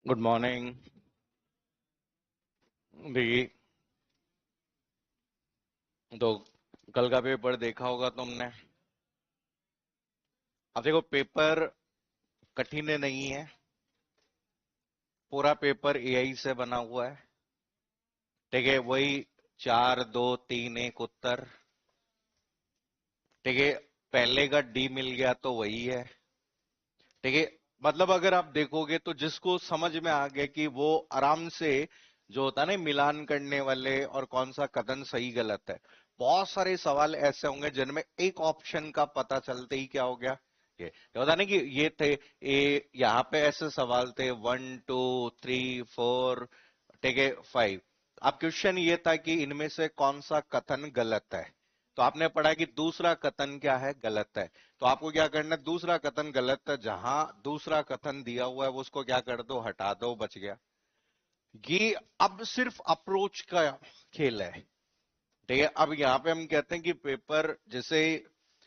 Good morning. देखिए, तो कल का पेपर देखा होगा तुमने। अब देखो, पेपर कठिन नहीं है। पूरा पेपर एआई से बना हुआ है। ठीक है, वही 4 2 3 1 उत्तर। ठीक है, पहले का डी मिल गया तो वही है। ठीक है, मतलब अगर आप देखोगे तो जिसको समझ में आ गया कि वो आराम से, जो होता है ना मिलान करने वाले और कौन सा कथन सही गलत है। बहुत सारे सवाल ऐसे होंगे जिनमें एक ऑप्शन का पता चलते ही क्या हो गया। ये होता नहीं कि ये थे यहाँ पे ऐसे सवाल थे 1 2 3 4, ठीक है 5। अब क्वेश्चन ये था कि इनमें से कौन सा कथन गलत है। तो आपने पढ़ा कि दूसरा कथन क्या है, गलत है। तो आपको क्या करना है, दूसरा कथन गलत है, जहां दूसरा कथन दिया हुआ है वो उसको क्या कर दो, हटा दो, बच गया। ये अब सिर्फ अप्रोच का खेल है। ठीक है, अब यहां पे हम कहते हैं कि पेपर जैसे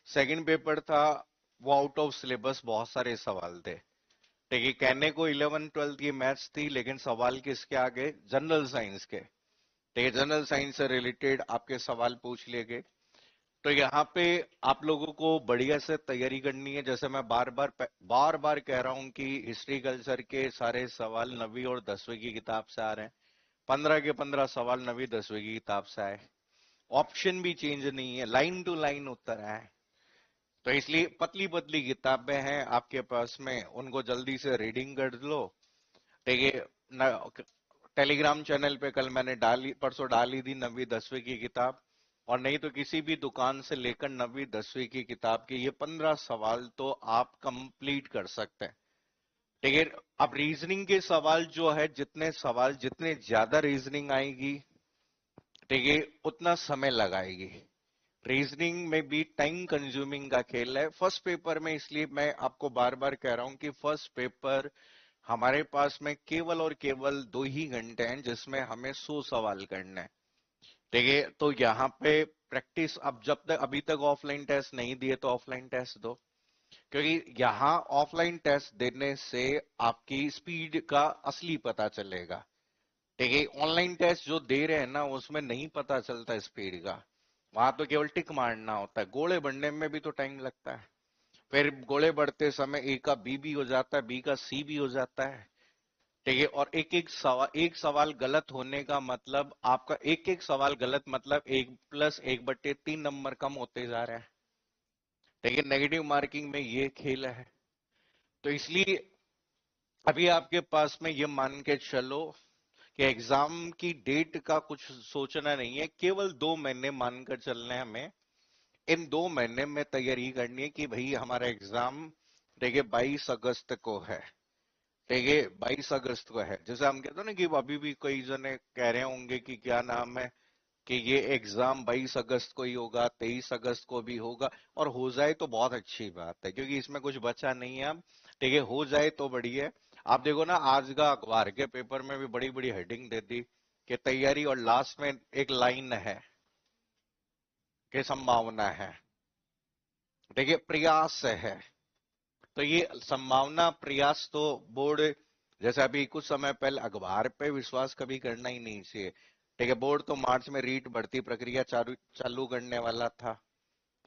सेकंड पेपर था, वो आउट ऑफ सिलेबस बहुत सारे सवाल थे। ठीक है, कहने को 11 12 की मैथ्स थी, लेकिन सवाल किसके आगे, जनरल साइंस के। ठीक है, जनरल साइंस से रिलेटेड आपके सवाल पूछ लिए गए। तो यहाँ पे आप लोगों को बढ़िया से तैयारी करनी है। जैसे मैं बार बार कह रहा हूं कि हिस्ट्री कल्चर के सारे सवाल 9वीं और 10वीं की किताब से आ रहे हैं। 15 के 15 सवाल 9वीं 10वीं की किताब से आए। ऑप्शन भी चेंज नहीं है, लाइन टू लाइन उत्तर है। तो इसलिए पतली पतली किताबें हैं आपके पास में, उनको जल्दी से रीडिंग कर लो। ठीक है, टेलीग्राम चैनल पे कल मैंने डाली, परसों डाली थी 9वीं 10वीं की किताब। और नहीं तो किसी भी दुकान से लेकर 9वीं 10वीं की किताब के ये 15 सवाल तो आप कंप्लीट कर सकते हैं। ठीक है, अब रीजनिंग के सवाल जो है, जितने सवाल जितने ज्यादा रीजनिंग आएगी, ठीक है, उतना समय लगाएगी। रीजनिंग में भी टाइम कंज्यूमिंग का खेल है फर्स्ट पेपर में। इसलिए मैं आपको बार बार कह रहा हूं कि फर्स्ट पेपर हमारे पास में केवल और केवल 2 ही घंटे हैं, जिसमें हमें 100 सवाल करना है। ठीक है, तो यहाँ पे प्रैक्टिस, अब जब तक अभी तक ऑफलाइन टेस्ट नहीं दिए तो ऑफलाइन टेस्ट दो। क्योंकि यहाँ ऑफलाइन टेस्ट देने से आपकी स्पीड का असली पता चलेगा। ठीक है, ऑनलाइन टेस्ट जो दे रहे हैं ना, उसमें नहीं पता चलता स्पीड का। वहां तो केवल टिक मारना होता है, गोले बढ़ने में भी तो टाइम लगता है। फिर गोले बढ़ते समय ए का बी भी हो जाता है, बी का सी भी हो जाता है। ठीक है, और एक सवाल गलत होने का मतलब, आपका एक एक सवाल गलत मतलब 1+1/3 नंबर कम होते जा रहे हैं। ठीक है, नेगेटिव मार्किंग में ये खेल है। तो इसलिए अभी आपके पास में ये मान के चलो कि एग्जाम की डेट का कुछ सोचना नहीं है, केवल 2 महीने मानकर चलना है हमें। इन 2 महीने में तैयारी करनी है कि भाई हमारा एग्जाम, ठीक है, 22 अगस्त को है। ठीक है, 22 अगस्त को है। जैसे हम कहते हैं ना कि अभी भी कई जने कह रहे होंगे कि क्या नाम है, कि ये एग्जाम 22 अगस्त को ही होगा, 23 अगस्त को भी होगा। और हो जाए तो बहुत अच्छी बात है, क्योंकि इसमें कुछ बचा नहीं है अब। ठीक है, हो जाए तो बढ़िया है। आप देखो ना, आज का अखबार के पेपर में भी बड़ी बड़ी हेडिंग दे दी कि तैयारी, और लास्ट में एक लाइन है कि संभावना है। ठीक है, प्रयास है। तो ये संभावना प्रयास तो बोर्ड, जैसे अभी कुछ समय पहले, अखबार पे विश्वास कभी करना ही नहीं चाहिए। ठीक है, बोर्ड तो मार्च में रीट भर्ती प्रक्रिया चालू चालू करने वाला था।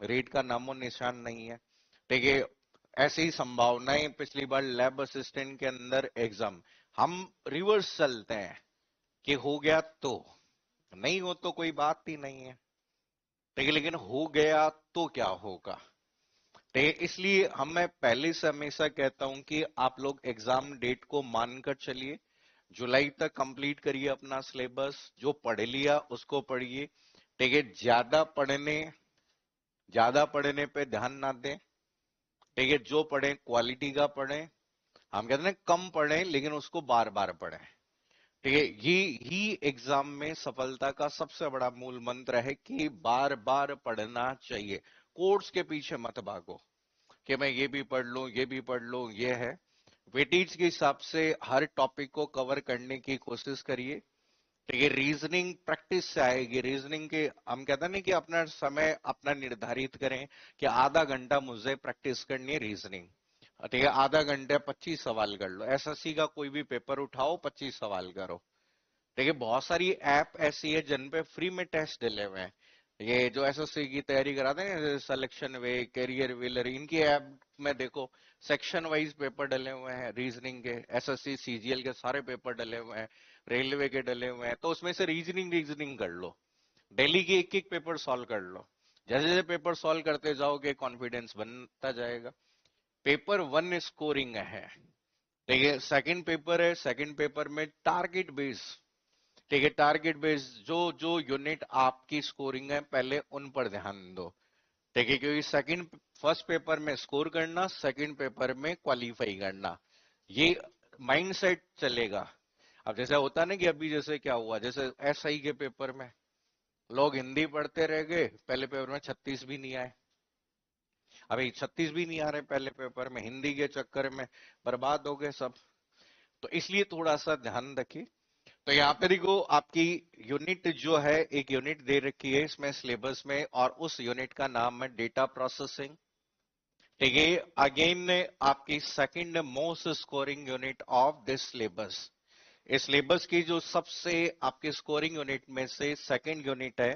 रीट का नामो निशान नहीं है। ठीक है, ऐसी ही संभावनाएं पिछली बार लैब असिस्टेंट के अंदर एग्जाम, हम रिवर्स चलते हैं कि हो गया तो, नहीं हो तो कोई बात ही नहीं है। ठीक है, लेकिन हो गया तो क्या होगा। इसलिए हम, मैं पहले से हमेशा कहता हूं कि आप लोग एग्जाम डेट को मानकर चलिए। जुलाई तक कंप्लीट करिए अपना सिलेबस, जो पढ़ लिया उसको पढ़िए। ठीक है, ज्यादा पढ़ने पे ध्यान ना दें। ठीक है, जो पढ़ें क्वालिटी का पढ़ें। हम कहते हैं कम पढ़ें लेकिन उसको बार बार पढ़ें। ठीक है, ये ही एग्जाम में सफलता का सबसे बड़ा मूल मंत्र है कि बार बार पढ़ना चाहिए। कोर्स के पीछे मत भागो कि मैं ये भी पढ़ लूं, ये भी पढ़ लूं, ये है। वेटेज के हिसाब से हर टॉपिक को कवर करने की कोशिश करिए। ठीक है, रीजनिंग प्रैक्टिस से आएगी। रीजनिंग के हम कहते हैं ना कि अपना समय अपना निर्धारित करें कि आधा घंटा मुझे प्रैक्टिस करनी है रीजनिंग। ठीक है, आधा घंटे 25 सवाल कर लो। एसएससी का कोई भी पेपर उठाओ, 25 सवाल करो। ठीक है, बहुत सारी ऐप ऐसी है जिन पे फ्री में टेस्ट डले हुए हैं। ये जो एसएससी की तैयारी कराते हैं, सिलेक्शन वे, कैरियर व्हीलर, इनकी ऐप में देखो सेक्शन वाइज पेपर डले हुए हैं। रीजनिंग के, एसएससी सीजीएल के सारे पेपर डले हुए हैं, रेलवे के डले हुए हैं। तो उसमें से रीजनिंग रीजनिंग कर लो, डेली के एक एक पेपर सॉल्व कर लो। जैसे जैसे पेपर सॉल्व करते जाओगे कॉन्फिडेंस बनता जाएगा। पेपर वन स्कोरिंग है। ठीक है, सेकंड पेपर है, सेकंड पेपर में टारगेट बेस। ठीक है, टारगेट बेस, जो जो यूनिट आपकी स्कोरिंग है पहले उन पर ध्यान दो। ठीक है, क्योंकि फर्स्ट पेपर में स्कोर करना, सेकंड पेपर में क्वालिफाई करना, ये माइंडसेट चलेगा। अब जैसे होता ना कि अभी जैसे क्या हुआ, जैसे एसआई के पेपर में लोग हिंदी पढ़ते रह गए, पहले पेपर में 36 भी नहीं आए। अभी 36 भी नहीं आ रहे पहले पेपर में, हिंदी के चक्कर में बर्बाद हो गए सब। तो इसलिए थोड़ा सा ध्यान रखिए। तो यहाँ पे देखो आपकी यूनिट जो है, एक यूनिट दे रखी है इसमें सिलेबस में, और उस यूनिट का नाम है डेटा प्रोसेसिंग। ठीक है, अगेन आपकी second most scoring unit of this syllabus. इस सिलेबस की जो सबसे आपके स्कोरिंग यूनिट में से सेकंड यूनिट है।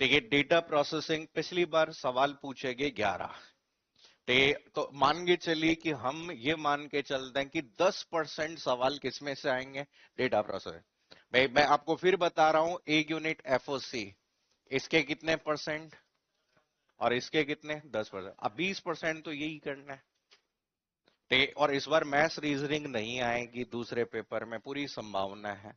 ठीक है, डेटा प्रोसेसिंग। पिछली बार सवाल पूछे गए 11। तो मान के चलिए कि हम ये मान के चलते हैं कि 10% सवाल किसमें से आएंगे, डेटा प्रोसेसिंग। भाई मैं आपको फिर बता रहा हूं, एक यूनिट एफओसी, इसके कितने परसेंट और इसके कितने, 10%। अब 20% तो यही करना है। और इस बार मैथ्स रीजनिंग नहीं आएगी दूसरे पेपर में, पूरी संभावना है।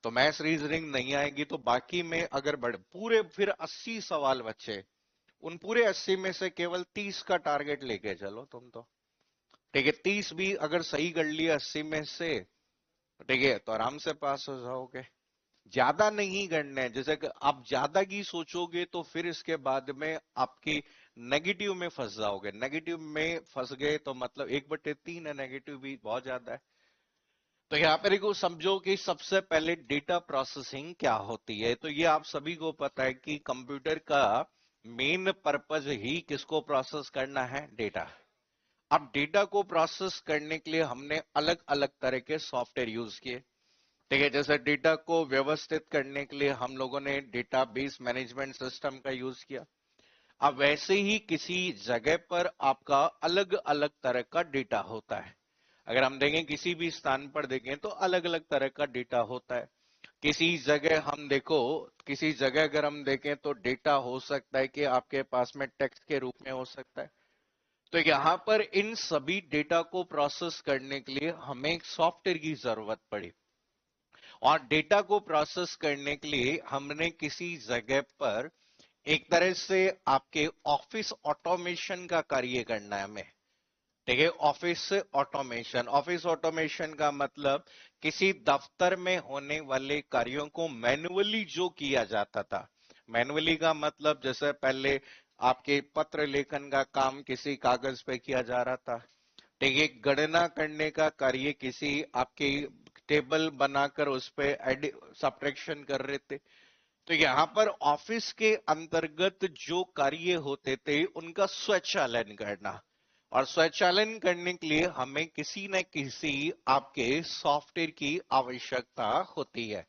तो मैथ्स रीजनिंग नहीं आएगी, तो बाकी में अगर बड़े पूरे फिर 80 सवाल बचे, उन पूरे 80 में से केवल 30 का टारगेट लेके चलो तुम तो। ठीक है, 30 भी अगर सही कर लिया 80 में से, ठीक है, तो आराम से पास हो जाओगे। ज्यादा नहीं करना है, जैसे कि आप ज्यादा की सोचोगे तो फिर इसके बाद में आपकी नेगेटिव में फंस जाओगे। नेगेटिव में फंस गए तो मतलब 1/3 है, नेगेटिव भी बहुत ज्यादा है। तो यहाँ पर देखो, समझो कि सबसे पहले डेटा प्रोसेसिंग क्या होती है। तो ये आप सभी को पता है कि कंप्यूटर का मेन पर्पज ही किसको प्रोसेस करना है, डेटा। अब डेटा को प्रोसेस करने के लिए हमने अलग अलग तरह के सॉफ्टवेयर यूज किए। ठीक है, जैसे डेटा को व्यवस्थित करने के लिए हम लोगों ने डेटाबेस मैनेजमेंट सिस्टम का यूज किया। अब वैसे ही किसी जगह पर आपका अलग अलग तरह का डेटा होता है। अगर हम देखें किसी भी स्थान पर देखें तो अलग अलग तरह का डेटा होता है। किसी जगह हम देखो, किसी जगह अगर हम देखें तो डेटा हो सकता है कि आपके पास में टेक्स्ट के रूप में हो सकता है। तो यहां पर इन सभी डेटा को प्रोसेस करने के लिए हमें एक सॉफ्टवेयर की जरूरत पड़ी। और डेटा को प्रोसेस करने के लिए हमने किसी जगह पर एक तरह से आपके ऑफिस ऑटोमेशन का कार्य करना है हमें। ठीक है, ऑफिस ऑटोमेशन का मतलब किसी दफ्तर में होने वाले कार्यों को मैन्युअली जो किया जाता था। मैन्युअली का मतलब जैसे पहले आपके पत्र लेखन का काम किसी कागज पे किया जा रहा था। ठीक है, गणना करने का कार्य किसी आपके टेबल बनाकर उस पे सब्ट्रैक्शन कर रहे थे। तो यहाँ पर ऑफिस के अंतर्गत जो कार्य होते थे उनका स्वचालन करना, और स्वचालन करने के लिए हमें किसी न किसी आपके सॉफ्टवेयर की आवश्यकता होती है।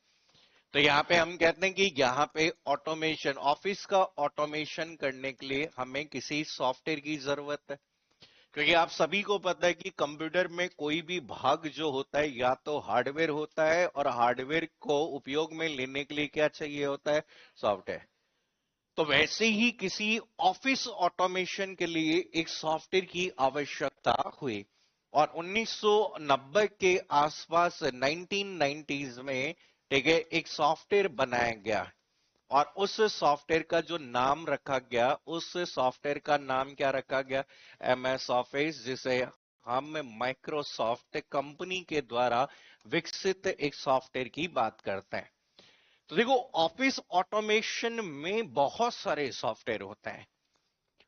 तो यहाँ पे हम कहते हैं कि यहाँ पे ऑटोमेशन, ऑफिस का ऑटोमेशन करने के लिए हमें किसी सॉफ्टवेयर की जरूरत है। क्योंकि आप सभी को पता है कि कंप्यूटर में कोई भी भाग जो होता है या तो हार्डवेयर होता है, और हार्डवेयर को उपयोग में लेने के लिए क्या चाहिए होता है, सॉफ्टवेयर। तो वैसे ही किसी ऑफिस ऑटोमेशन के लिए एक सॉफ्टवेयर की आवश्यकता हुई। और 1990 के आसपास 1990s में, ठीक है, एक सॉफ्टवेयर बनाया गया। और उस सॉफ्टवेयर का जो नाम रखा गया, उस सॉफ्टवेयर का नाम क्या रखा गया, MS ऑफिस, जिसे हम माइक्रोसॉफ्ट कंपनी के द्वारा विकसित एक सॉफ्टवेयर की बात करते हैं। तो देखो, ऑफिस ऑटोमेशन में बहुत सारे सॉफ्टवेयर होते हैं।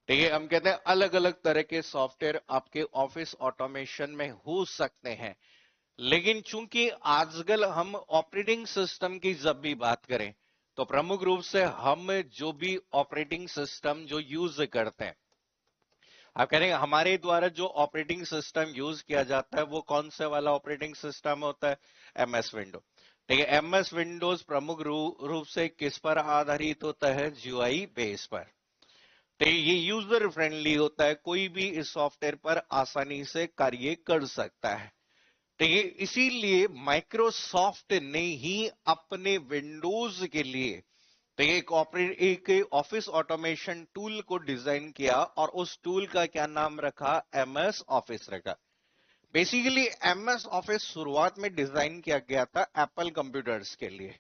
ठीक है, हम कहते हैं अलग अलग तरह के सॉफ्टवेयर आपके ऑफिस ऑटोमेशन में हो सकते हैं। लेकिन चूंकि आजकल हम ऑपरेटिंग सिस्टम की जब भी बात करें, तो प्रमुख रूप से हम जो भी ऑपरेटिंग सिस्टम जो यूज करते हैं, आप कह रहे हैं हमारे द्वारा जो ऑपरेटिंग सिस्टम यूज किया जाता है वो कौन से वाला ऑपरेटिंग सिस्टम होता है? MS window. ठीक है, एमएस विंडोज प्रमुख रूप से किस पर आधारित होता है? जीयूआई बेस पर। तो ये यूजर फ्रेंडली होता है, कोई भी इस सॉफ्टवेयर पर आसानी से कार्य कर सकता है। तो ये इसीलिए माइक्रोसॉफ्ट ने ही अपने विंडोज के लिए तो ये एक ऑफिस ऑटोमेशन टूल को डिजाइन किया और उस टूल का क्या नाम रखा? एमएस ऑफिस रखा। बेसिकली एमएस ऑफिस शुरुआत में डिजाइन किया गया था एप्पल कंप्यूटर्स के लिए,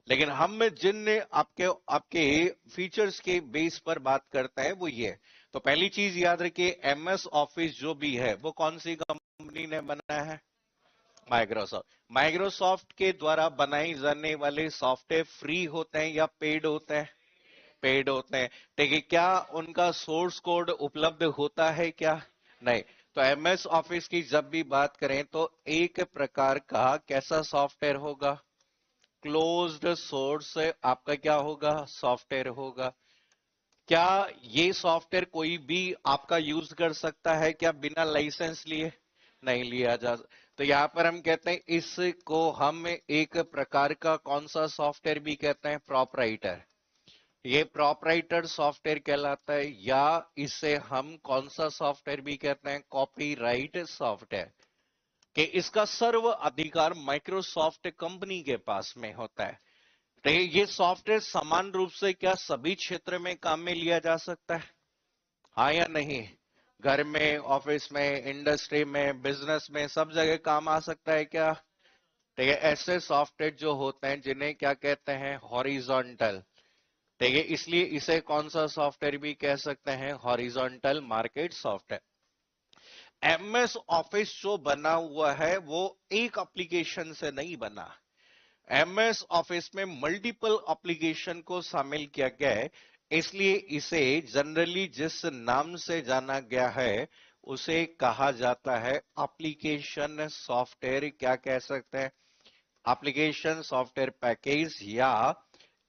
लेकिन हम जिन आपके आपके फीचर्स के बेस पर बात करते हैं वो ये है। तो पहली चीज याद रखिए, एमएस ऑफिस जो भी है वो कौन सी कंपनी ने बनाया है? माइक्रोसॉफ्ट। माइक्रोसॉफ्ट के द्वारा बनाई जाने वाले सॉफ्टवेयर फ्री होते हैं या पेड होते हैं? पेड होते हैं। ठीक है, क्या उनका सोर्स कोड उपलब्ध होता है क्या? नहीं। तो एमएस ऑफिस की जब भी बात करें तो एक प्रकार का कैसा सॉफ्टवेयर होगा? क्लोज्ड सोर्स आपका क्या होगा? सॉफ्टवेयर होगा। क्या ये सॉफ्टवेयर कोई भी आपका यूज कर सकता है क्या बिना लाइसेंस लिए? नहीं लिया जा। तो यहां पर हम कहते हैं इसको हम एक प्रकार का कौन सा सॉफ्टवेयर भी कहते हैं? प्रॉपराइटर। ये प्रॉपराइटर सॉफ्टवेयर कहलाता है, या इसे हम कौन सा सॉफ्टवेयर भी कहते हैं? Copyright software. कि इसका सर्व अधिकार माइक्रोसॉफ्ट कंपनी के पास में होता है। तो ये सॉफ्टवेयर समान रूप से क्या सभी क्षेत्र में काम में लिया जा सकता है? हाँ या नहीं? घर में, ऑफिस में, इंडस्ट्री में, बिजनेस में, सब जगह काम आ सकता है क्या? ठीक है, ऐसे सॉफ्टवेयर जो होते हैं जिन्हें क्या कहते हैं? हॉरिजॉन्टल। ठीक है, इसलिए इसे कौन सा सॉफ्टवेयर भी कह सकते हैं? Horizontal market software. MS office जो बना हुआ है वो एक एप्लीकेशन से नहीं बना। एमएस ऑफिस में मल्टीपल एप्लीकेशन को शामिल किया गया है, इसलिए इसे जनरली जिस नाम से जाना गया है उसे कहा जाता है एप्लीकेशन सॉफ्टवेयर। क्या कह सकते हैं? एप्लीकेशन सॉफ्टवेयर पैकेज, या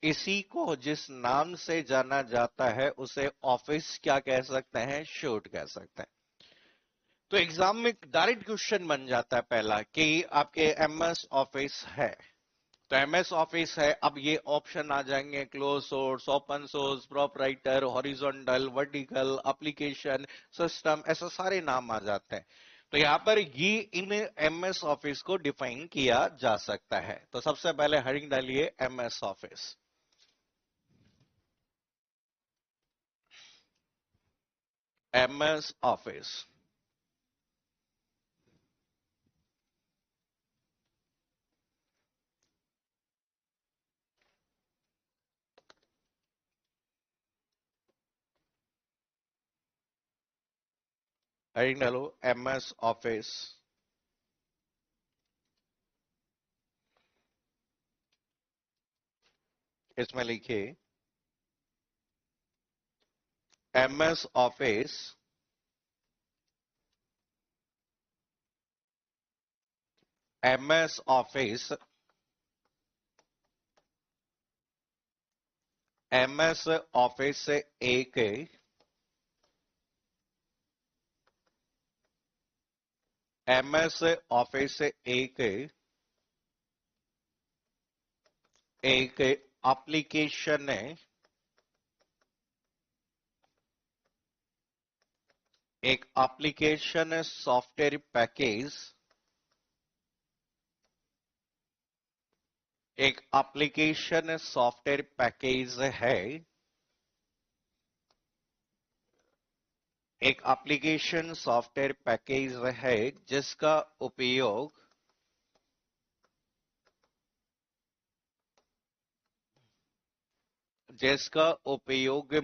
इसी को जिस नाम से जाना जाता है उसे ऑफिस क्या कह सकते हैं? शूट कह सकते हैं। तो एग्जाम में डायरेक्ट क्वेश्चन बन जाता है पहला कि आपके एमएस ऑफिस है, तो एमएस ऑफिस है, अब ये ऑप्शन आ जाएंगे close source, open source, proprietor, horizontal, vertical, application, system, ऐसे सारे नाम आ जाते हैं। तो यहां पर ये इन एमएस ऑफिस को डिफाइन किया जा सकता है। तो सबसे पहले हेडिंग डालिए MS office. MS office. Heading डालो एमएस ऑफिस। इसमें लिखिए MS office MS office MS office एक एमएस ऑफिस एक एप्लीकेशन है, एक एप्लीकेशन सॉफ्टवेयर पैकेज, एक एप्लीकेशन सॉफ्टवेयर पैकेज है, एक एप्लीकेशन सॉफ्टवेयर पैकेज है जिसका उपयोग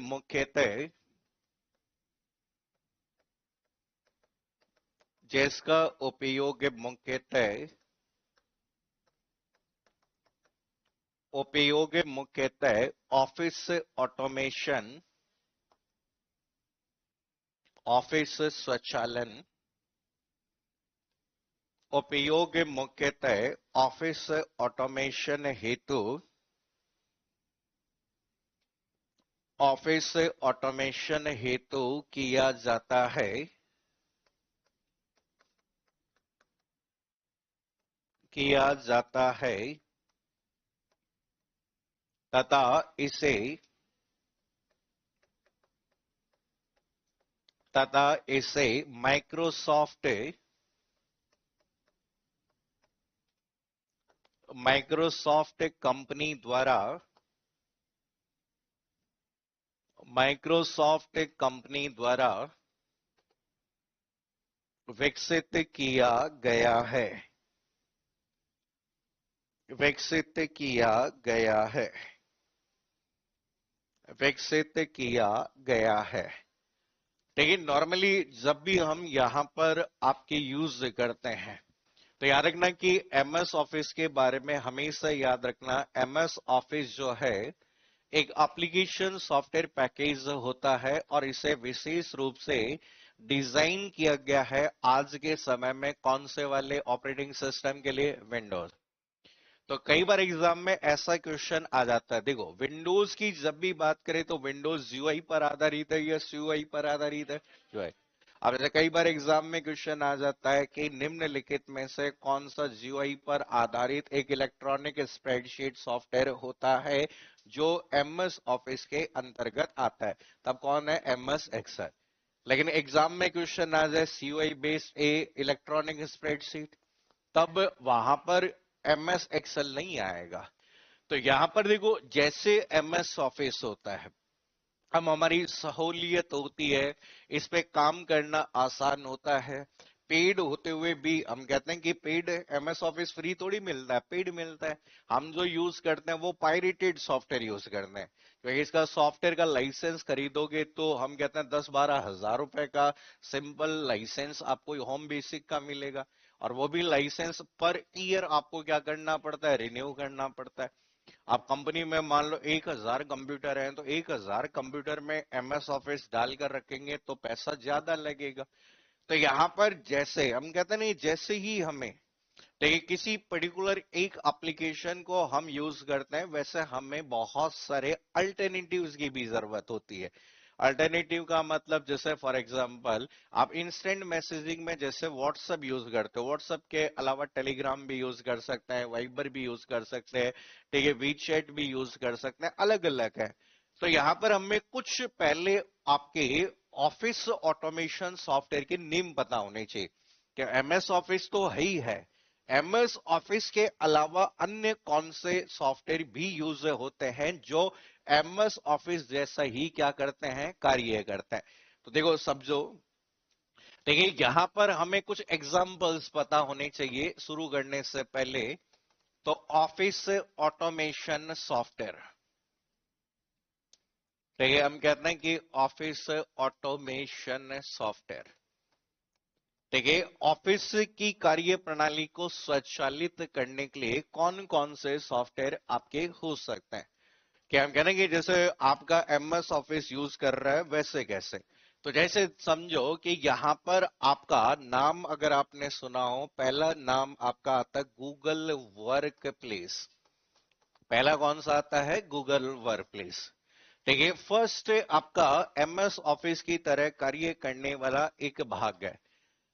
मुख्यतः जिसका उपयोग मुख्यतः ऑफिस ऑटोमेशन, ऑफिस स्वचालन, उपयोग मुख्यतः ऑफिस ऑटोमेशन हेतु ऑफिस ऑटोमेशन हेतु किया जाता है, किया जाता है तथा इसे तथा इसे माइक्रोसॉफ्ट माइक्रोसॉफ्ट कंपनी द्वारा माइक्रोसॉफ्ट कंपनी द्वारा विकसित किया गया है, विकसित किया गया है, विकसित किया गया है। लेकिन नॉर्मली जब भी हम यहां पर आपके यूज करते हैं तो याद रखना कि एमएस ऑफिस के बारे में हमेशा याद रखना, एमएस ऑफिस जो है एक एप्लीकेशन सॉफ्टवेयर पैकेज होता है और इसे विशेष रूप से डिजाइन किया गया है आज के समय में कौन से वाले ऑपरेटिंग सिस्टम के लिए, विंडोज। तो कई बार एग्जाम में ऐसा क्वेश्चन आ जाता है, देखो विंडोज की जब भी बात करें तो विंडोज यूआई पर आधारित है या सीयूआई पर आधारित है, यूआई। अब जैसे कई बार एग्जाम में क्वेश्चन आ जाता है कि निम्नलिखित में से कौन सा जीयूआई पर आधारित एक इलेक्ट्रॉनिक स्प्रेडशीट सॉफ्टवेयर होता है जो एमएस ऑफिस के अंतर्गत आता है, तब कौन है, एमएस एक्सेल। लेकिन एग्जाम में क्वेश्चन आ जाए सीयूआई बेस्ड ए इलेक्ट्रॉनिक स्प्रेडशीट, तब वहां पर एमएस एक्सेल नहीं आएगा। तो यहां पर देखो जैसे एमएस ऑफिस होता है, हम हमारी सहूलियत होती है, इस पे काम करना आसान होता है, पेड होते हुए भी हम कहते हैं कि पेड एमएस ऑफिस फ्री थोड़ी मिलता है, पेड मिलता है। हम जो यूज करते हैं वो पायरेटेड सॉफ्टवेयर यूज करते हैं, क्योंकि इसका सॉफ्टवेयर का लाइसेंस खरीदोगे तो हम कहते हैं 10-12 हजार रुपए का सिंपल लाइसेंस आपको होम बेसिक का मिलेगा, और वो भी लाइसेंस पर ईयर आपको क्या करना पड़ता है, रिन्यू करना पड़ता है। आप कंपनी में मान लो 1000 कंप्यूटर हैं तो 1000 कंप्यूटर में एमएस ऑफिस डालकर रखेंगे तो पैसा ज्यादा लगेगा। तो यहां पर जैसे हम कहते हैं नहीं, जैसे ही हमें देखिए किसी पर्टिकुलर एक एप्लीकेशन को हम यूज करते हैं वैसे हमें बहुत सारे अल्टरनेटिव्स की भी जरूरत होती है। अल्टरनेटिव का मतलब जैसे फॉर एग्जांपल आप इंस्टेंट मैसेजिंग में जैसे व्हाट्सएप यूज करते हो, व्हाट्सएप के अलावा टेलीग्राम भी यूज कर सकते हैं, वाइबर भी यूज कर सकते हैं, ठीक है, वीचैट भी यूज कर सकते हैं, अलग अलग है। तो यहां पर हमें कुछ पहले आपके ऑफिस ऑटोमेशन सॉफ्टवेयर के नेम पता होने चाहिए कि एमएस ऑफिस तो है ही है, एमएस ऑफिस के अलावा अन्य कौन से सॉफ्टवेयर भी यूज होते हैं जो एमएस ऑफिस जैसा ही क्या करते हैं, कार्य करते हैं। तो देखो समझो, देखिए यहां पर हमें कुछ एग्जांपल्स पता होने चाहिए शुरू करने से पहले। तो ऑफिस ऑटोमेशन सॉफ्टवेयर, देखिए हम कहते हैं कि ऑफिस ऑटोमेशन सॉफ्टवेयर, देखिए ऑफिस की कार्य प्रणाली को स्वचालित करने के लिए कौन कौन से सॉफ्टवेयर आपके हो सकते हैं। क्या हम कह रहे हैं कि जैसे आपका एमएस ऑफिस यूज कर रहा है वैसे कैसे, तो जैसे समझो कि यहां पर आपका नाम अगर आपने सुना हो, पहला नाम आपका आता है गूगल वर्क प्लेस। पहला कौन सा आता है, गूगल वर्क प्लेस। देखिए फर्स्ट आपका एमएस ऑफिस की तरह कार्य करने वाला एक भाग है।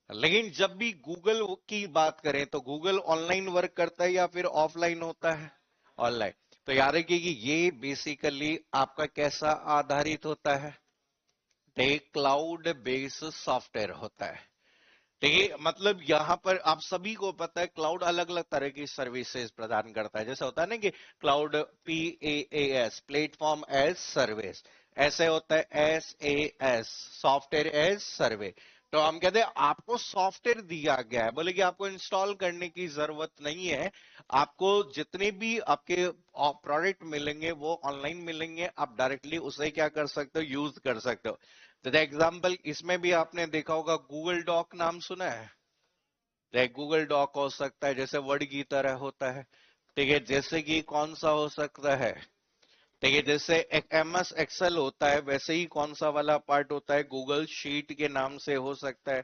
लेकिन जब भी गूगल की बात करें तो गूगल ऑनलाइन वर्क करता है या फिर ऑफलाइन होता है, ऑनलाइन। तो याद रखिए कि ये बेसिकली आपका कैसा आधारित होता है, एक क्लाउड बेस्ड सॉफ्टवेयर होता है। देखिए मतलब यहां पर आप सभी को पता है क्लाउड अलग अलग तरह की सर्विसेज प्रदान करता है, जैसे होता है ना कि cloud PaaS platform as service, ऐसे होता है SaaS सॉफ्टवेयर एज सर्वे। तो हम कहते हैं आपको सॉफ्टवेयर दिया गया है, बोले कि आपको इंस्टॉल करने की जरूरत नहीं है, आपको जितने भी आपके प्रोडक्ट मिलेंगे वो ऑनलाइन मिलेंगे, आप डायरेक्टली उसे क्या कर सकते हो, यूज कर सकते हो। तो एग्जाम्पल इसमें भी आपने देखा होगा, गूगल डॉक नाम सुना है, गूगल डॉक हो सकता है जैसे वर्ड की तरह होता है, ठीक है, जैसे कि कौन सा हो सकता है, ठीक है, जैसे एक एमएस एक्सेल होता है वैसे ही कौन सा वाला पार्ट होता है, गूगल शीट के नाम से हो सकता है।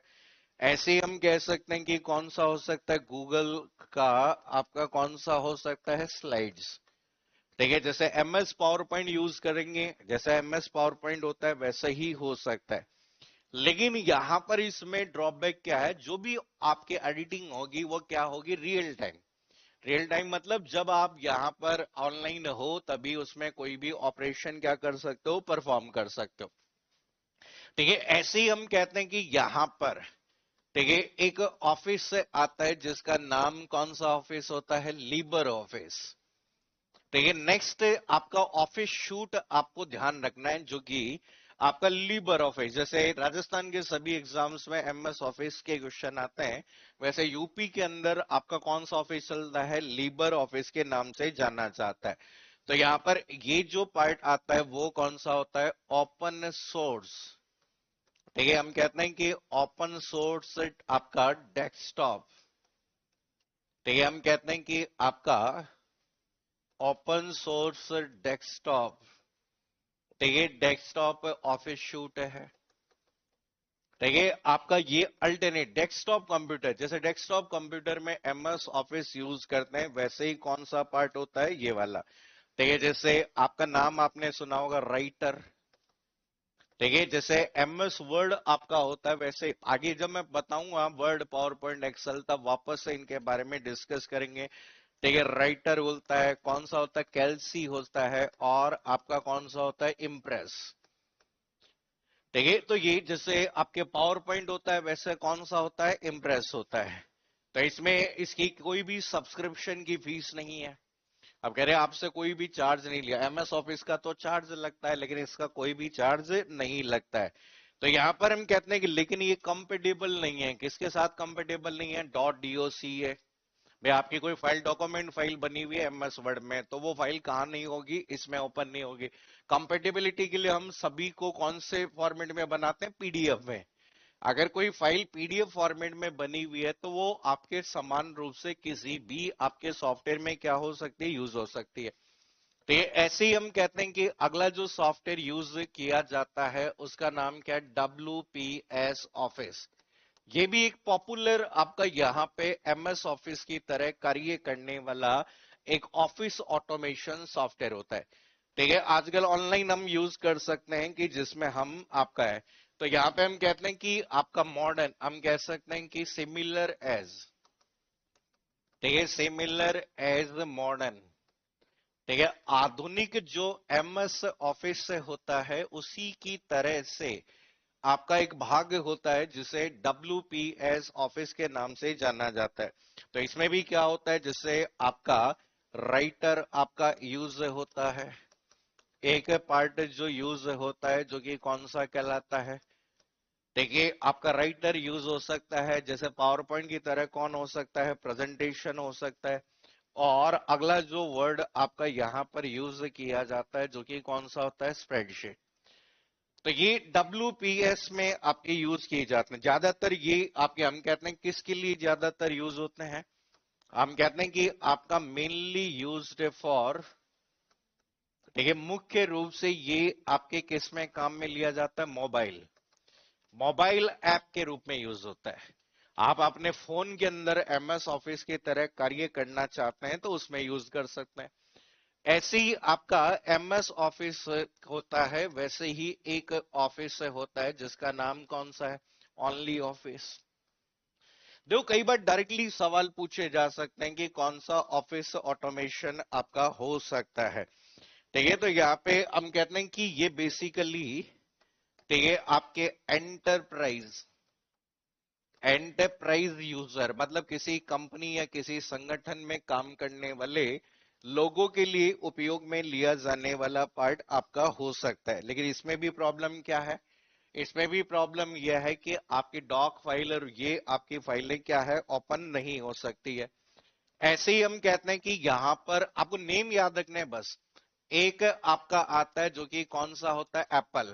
ऐसे ही हम कह सकते हैं कि कौन सा हो सकता है, गूगल का आपका कौन सा हो सकता है, स्लाइड्स। ठीक है, जैसे एमएस पावर पॉइंट यूज करेंगे, जैसे एमएस पावर पॉइंट होता है वैसा ही हो सकता है। लेकिन यहां पर इसमें ड्रॉबैक क्या है, जो भी आपकी एडिटिंग होगी वो क्या होगी, रियल टाइम। रियल टाइम मतलब जब आप यहां पर ऑनलाइन हो तभी उसमें कोई भी ऑपरेशन क्या कर सकते हो, परफॉर्म कर सकते हो। ठीक है, ऐसे ही हम कहते हैं कि यहां पर ठीक है एक ऑफिस से आता है जिसका नाम कौन सा ऑफिस होता है, लिबर ऑफिस। ठीक है, नेक्स्ट आपका ऑफिस शूट आपको ध्यान रखना है जो कि आपका लिबर ऑफिस, जैसे राजस्थान के सभी एग्जाम्स में एमएस ऑफिस के क्वेश्चन आते हैं, वैसे यूपी के अंदर आपका कौन सा ऑफिस चलता है, लिबर ऑफिस के नाम से जाना जाता है। तो यहां पर ये जो पार्ट आता है वो कौन सा होता है, ओपन सोर्स। ठीक है, हम कहते हैं कि ओपन सोर्स आपका डेस्कटॉप। ठीक है, हम कहते हैं कि आपका ओपन सोर्स डेस्कटॉप। ठीक है, डेस्कटॉप ऑफिस शूट है। ठीक है, आपका ये अल्टरनेट डेस्कटॉप कंप्यूटर, जैसे डेस्कटॉप कंप्यूटर में एमएस ऑफिस यूज करते हैं वैसे ही कौन सा पार्ट होता है, ये वाला। ठीक है, जैसे आपका नाम आपने सुना होगा राइटर। ठीक है, जैसे एमएस वर्ड आपका होता है वैसे आगे जब मैं बताऊंगा वर्ड पावर पॉइंट एक्सेल तब वापस से इनके बारे में डिस्कस करेंगे। ठीक है, राइटर होता है, कौन सा होता है, कैल्सी होता है, और आपका कौन सा होता है, इम्प्रेस। ठीक है, तो ये जैसे आपके पावर पॉइंट होता है वैसे कौन सा होता है, इम्प्रेस होता है। तो इसमें इसकी कोई भी सब्सक्रिप्शन की फीस नहीं है। अब कह रहे हैं आपसे कोई भी चार्ज नहीं लिया, एमएस ऑफिस का तो चार्ज लगता है लेकिन इसका कोई भी चार्ज नहीं लगता है। तो यहां पर हम कहते हैं कि लेकिन ये कंपेटेबल नहीं है, किसके साथ कंपेटेबल नहीं है, डॉट डीओसी है। भाई आपकी कोई फाइल डॉक्यूमेंट फाइल बनी हुई है एमएस वर्ड में तो वो फाइल कहां नहीं होगी, इसमें ओपन नहीं होगी। कंपेटेबिलिटी के लिए हम सभी को कौन से फॉर्मेट में बनाते हैं, पीडीएफ में। अगर कोई फाइल पीडीएफ फॉर्मेट में बनी हुई है तो वो आपके समान रूप से किसी भी आपके सॉफ्टवेयर में क्या हो सकती है, यूज हो सकती है। तो ये ऐसे ही हम कहते हैं कि अगला जो सॉफ्टवेयर यूज किया जाता है उसका नाम क्या है, WPS ऑफिस। ये भी एक पॉपुलर आपका यहाँ पे एमएस ऑफिस की तरह कार्य करने वाला एक ऑफिस ऑटोमेशन सॉफ्टवेयर होता है। ठीक है, आजकल ऑनलाइन हम यूज कर सकते हैं कि जिसमें हम आपका है। तो यहाँ पे हम कहते हैं कि आपका मॉडर्न, हम कह सकते हैं कि सिमिलर एज। ठीक है, सिमिलर एज मॉडर्न। ठीक है, आधुनिक जो एमएस ऑफिस से होता है उसी की तरह से आपका एक भाग होता है जिसे WPS ऑफिस के नाम से जाना जाता है। तो इसमें भी क्या होता है, जिससे आपका राइटर आपका यूज होता है, एक पार्ट जो यूज होता है जो कि कौन सा कहलाता है। देखिए, आपका राइटर यूज हो सकता है जैसे पावर पॉइंट की तरह, कौन हो सकता है, प्रेजेंटेशन हो सकता है। और अगला जो वर्ड आपका यहां पर यूज किया जाता है जो कि कौन सा होता है, स्प्रेडशीट। तो ये WPS में आपके यूज किए जाते हैं ज्यादातर, ये आपके हम कहते हैं किसके लिए ज्यादातर यूज होते हैं, हम कहते हैं कि आपका मेनली यूज्ड फॉर। देखिए, मुख्य रूप से ये आपके किस में काम में लिया जाता है, मोबाइल, मोबाइल ऐप के रूप में यूज होता है। आप अपने फोन के अंदर एमएस ऑफिस की तरह कार्य करना चाहते हैं तो उसमें यूज कर सकते हैं। ऐसे ही आपका एमएस ऑफिस होता है वैसे ही एक ऑफिस होता है जिसका नाम कौन सा है, ओनली ऑफिस। देखो, कई बार डायरेक्टली सवाल पूछे जा सकते हैं कि कौन सा ऑफिस ऑटोमेशन आपका हो सकता है। ठीक है, तो यहाँ पे हम कहते हैं कि ये बेसिकली ठीक है आपके एंटरप्राइज, एंटरप्राइज यूजर मतलब किसी कंपनी या किसी संगठन में काम करने वाले लोगों के लिए उपयोग में लिया जाने वाला पार्ट आपका हो सकता है। लेकिन इसमें भी प्रॉब्लम क्या है, इसमें भी प्रॉब्लम यह है कि आपकी डॉक फाइल और ये आपकी फाइलें क्या है, ओपन नहीं हो सकती है। ऐसे ही हम कहते हैं कि यहां पर आपको नेम याद रखने हैं बस। एक आपका आता है जो कि कौन सा होता है, एप्पल।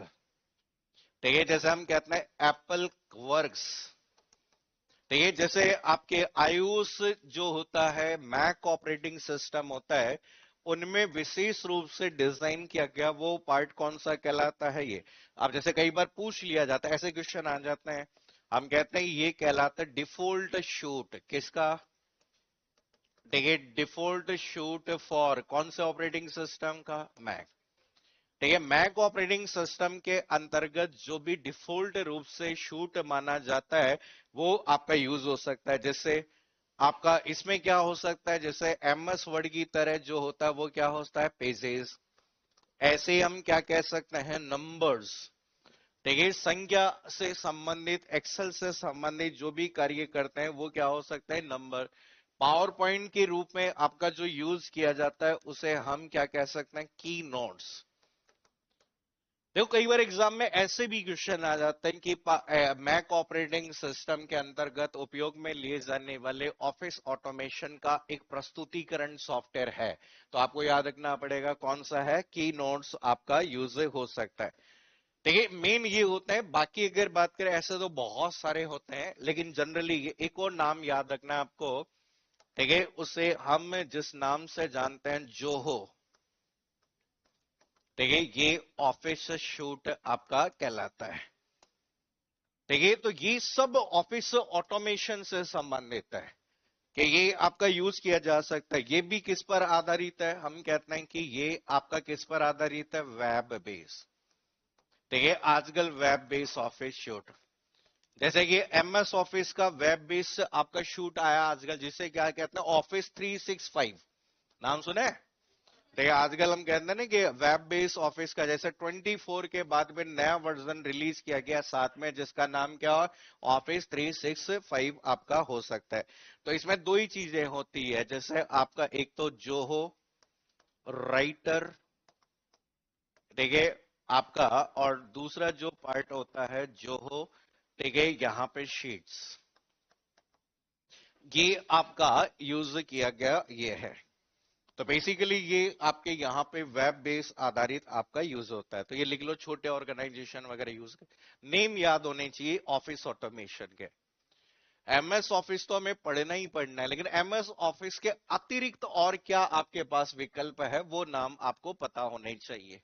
ठीक है, जैसे हम कहते हैं एप्पल वर्क्स। तो ये जैसे आपके आयुष जो होता है, मैक ऑपरेटिंग सिस्टम होता है, उनमें विशेष रूप से डिजाइन किया गया वो पार्ट कौन सा कहलाता है, ये। अब जैसे कई बार पूछ लिया जाता है, ऐसे क्वेश्चन आ जाते हैं, हम कहते हैं ये कहलाता है डिफॉल्ट शूट, किसका, ठीक है, डिफॉल्ट शूट फॉर कौन से ऑपरेटिंग सिस्टम का? मैक। ठीक है, मैक ऑपरेटिंग सिस्टम के अंतर्गत जो भी डिफॉल्ट रूप से शूट माना जाता है वो आपका यूज हो सकता है। जैसे आपका इसमें क्या हो सकता है, जैसे एमएस वर्ड की तरह जो होता है वो क्या होता है? पेजेस। ऐसे ही हम क्या कह सकते हैं? नंबर्स। ठीक है, संख्या से संबंधित, एक्सेल से संबंधित जो भी कार्य करते हैं वो क्या हो सकता है? नंबर। पावर पॉइंट के रूप में आपका जो यूज किया जाता है उसे हम क्या कह सकते हैं? की नोट्स। देखो कई बार एग्जाम में ऐसे भी क्वेश्चन आ जाते हैं कि मैक ऑपरेटिंग सिस्टम के अंतर्गत उपयोग में लिए जाने वाले ऑफिस ऑटोमेशन का एक प्रस्तुतिकरण सॉफ्टवेयर है, तो आपको याद रखना पड़ेगा कौन सा है? की नोट्स आपका यूज हो सकता है। देखिए मेन ये होता है, बाकी अगर बात करें ऐसे तो बहुत सारे होते हैं, लेकिन जनरली एक और नाम याद रखना है आपको। ठीक है, उसे हम जिस नाम से जानते हैं जोहो। ठीक है, ये ऑफिस शूट आपका कहलाता है। ठीक है, तो ये सब ऑफिस ऑटोमेशन से संबंधित है कि ये आपका यूज किया जा सकता है। ये भी किस पर आधारित है? हम कहते हैं कि ये आपका किस पर आधारित है? Web base. ठीक है, आजकल वेब बेस ऑफिस शूट, जैसे कि एमएस ऑफिस का वेब बेस आपका शूट आया आजकल, जिसे क्या कहते हैं? ऑफिस 365। नाम सुने? देखिए आजकल हम कहते हैं ना कि वेब बेस ऑफिस का, जैसे 24 के बाद में नया वर्जन रिलीज किया गया साथ में, जिसका नाम क्या? ऑफिस 365 आपका हो सकता है। तो इसमें दो ही चीजें होती है, जैसे आपका एक तो जो हो राइटर, ठीक है आपका, और दूसरा जो पार्ट होता है जो हो, ठीक है यहाँ पे शीट्स, ये आपका यूज किया गया ये है। तो बेसिकली ये आपके यहाँ पे वेब बेस आधारित आपका यूज होता है। तो ये लिख लो, छोटे ऑर्गेनाइजेशन वगैरह यूज कर, नेम याद होने चाहिए ऑफिस ऑटोमेशन के। एमएस ऑफिस तो हमें पढ़ना ही पढ़ना है, लेकिन एमएस ऑफिस के अतिरिक्त और क्या आपके पास विकल्प है वो नाम आपको पता होने चाहिए।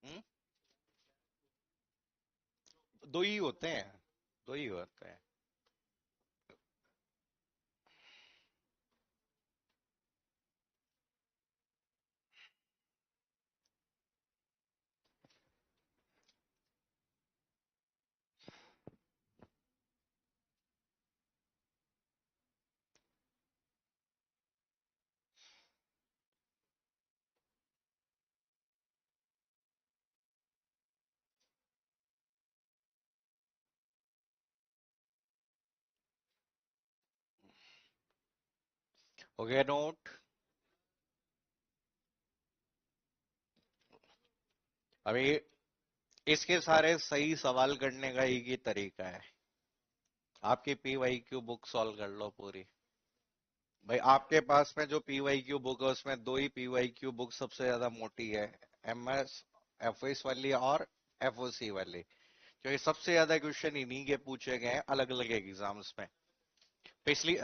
हम्म, दो ही होते हैं, दो ही होते हैं। हो गया नोट? अभी इसके सारे सही सवाल करने का एक ही तरीका है, आपकी पीवाई क्यू बुक सॉल्व कर लो पूरी। भाई आपके पास में जो पीवाई क्यू बुक है उसमें दो ही पीवाई क्यू बुक सबसे ज्यादा मोटी है, एमएस एफएस वाली और एफओसी वाली, क्योंकि सबसे ज्यादा क्वेश्चन इन्हीं के पूछे गए हैं अलग अलग एग्जाम्स में। पिछली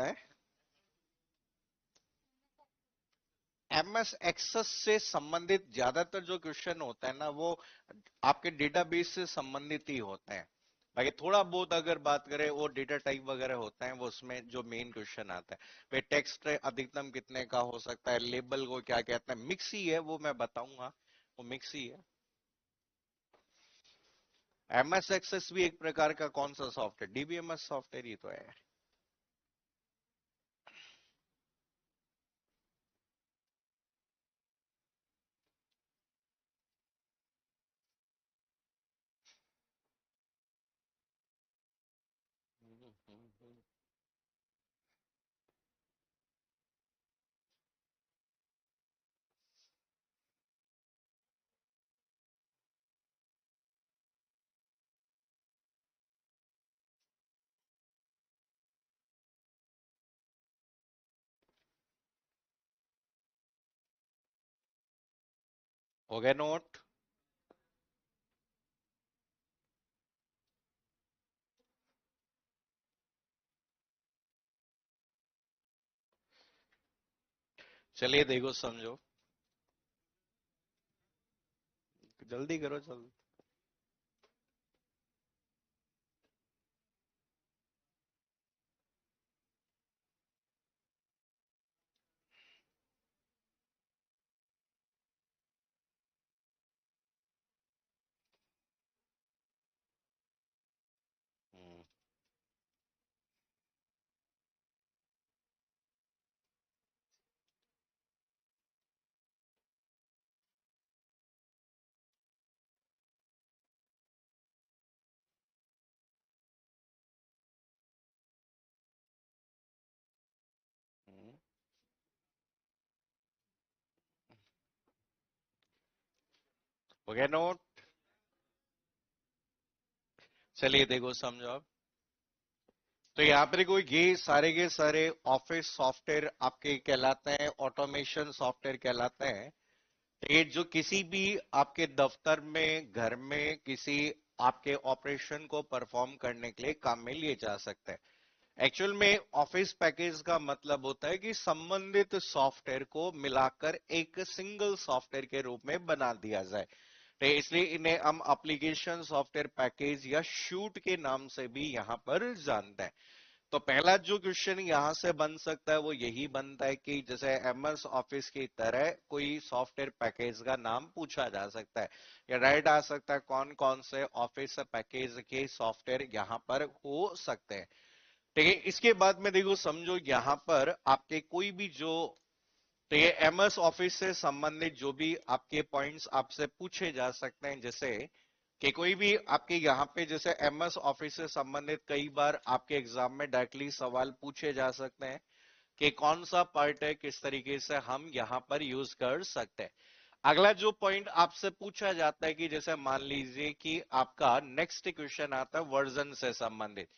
एमएस एक्सेस से संबंधित ज्यादातर जो क्वेश्चन होता है ना वो आपके डेटाबेस से संबंधित ही होते हैं। बाकी थोड़ा बहुत अगर बात करें वो डेटा टाइप वगैरह होता है, वो उसमें जो मेन क्वेश्चन आता है भाई टेक्स्ट अधिकतम कितने का हो सकता है, लेबल को क्या कहते हैं, मिक्स ही है वो मैं बताऊंगा। वो मिक्स ही है। एमएस एक्सेस भी एक प्रकार का कौन सा सॉफ्टवेयर, डीबीएमएस सॉफ्टवेयर ही तो है। हो गया नोट? चलिए देखो समझो, जल्दी करो जल्दी। हम्म, हम्म, हो गया नोट? चलिए देखो समझो आप। तो यहाँ पर कोई ये के सारे ऑफिस सॉफ्टवेयर आपके कहलाते हैं, ऑटोमेशन सॉफ्टवेयर कहलाते हैं। तो ये जो किसी भी आपके दफ्तर में, घर में किसी आपके ऑपरेशन को परफॉर्म करने के लिए काम में लिए जा सकते हैं। एक्चुअल में ऑफिस पैकेज का मतलब होता है कि संबंधित सॉफ्टवेयर को मिलाकर एक सिंगल सॉफ्टवेयर के रूप में बना दिया जाए। तो इसलिए इन्हें हम एप्लीकेशन सॉफ्टवेयर पैकेज या शूट के नाम से भी यहां पर जानते हैं। तो पहला जो क्वेश्चन यहां से बन सकता है वो यही बनता है कि जैसे एमएस ऑफिस की तरह कोई सॉफ्टवेयर पैकेज का नाम पूछा जा सकता है, या राइट आ सकता है कौन कौन से ऑफिस पैकेज के सॉफ्टवेयर यहां पर हो सकते हैं। ठीक है, इसके बाद में देखो समझो यहां पर आपके कोई भी जो, तो ये एमएस ऑफिस से संबंधित जो भी आपके पॉइंट्स आपसे पूछे जा सकते हैं, जैसे कि कोई भी आपके यहाँ पे जैसे एमएस ऑफिस से संबंधित कई बार आपके एग्जाम में डायरेक्टली सवाल पूछे जा सकते हैं कि कौन सा पार्ट है, किस तरीके से हम यहाँ पर यूज कर सकते हैं। अगला जो पॉइंट आपसे पूछा जाता है कि जैसे मान लीजिए कि आपका नेक्स्ट क्वेश्चन आता है वर्जन से संबंधित।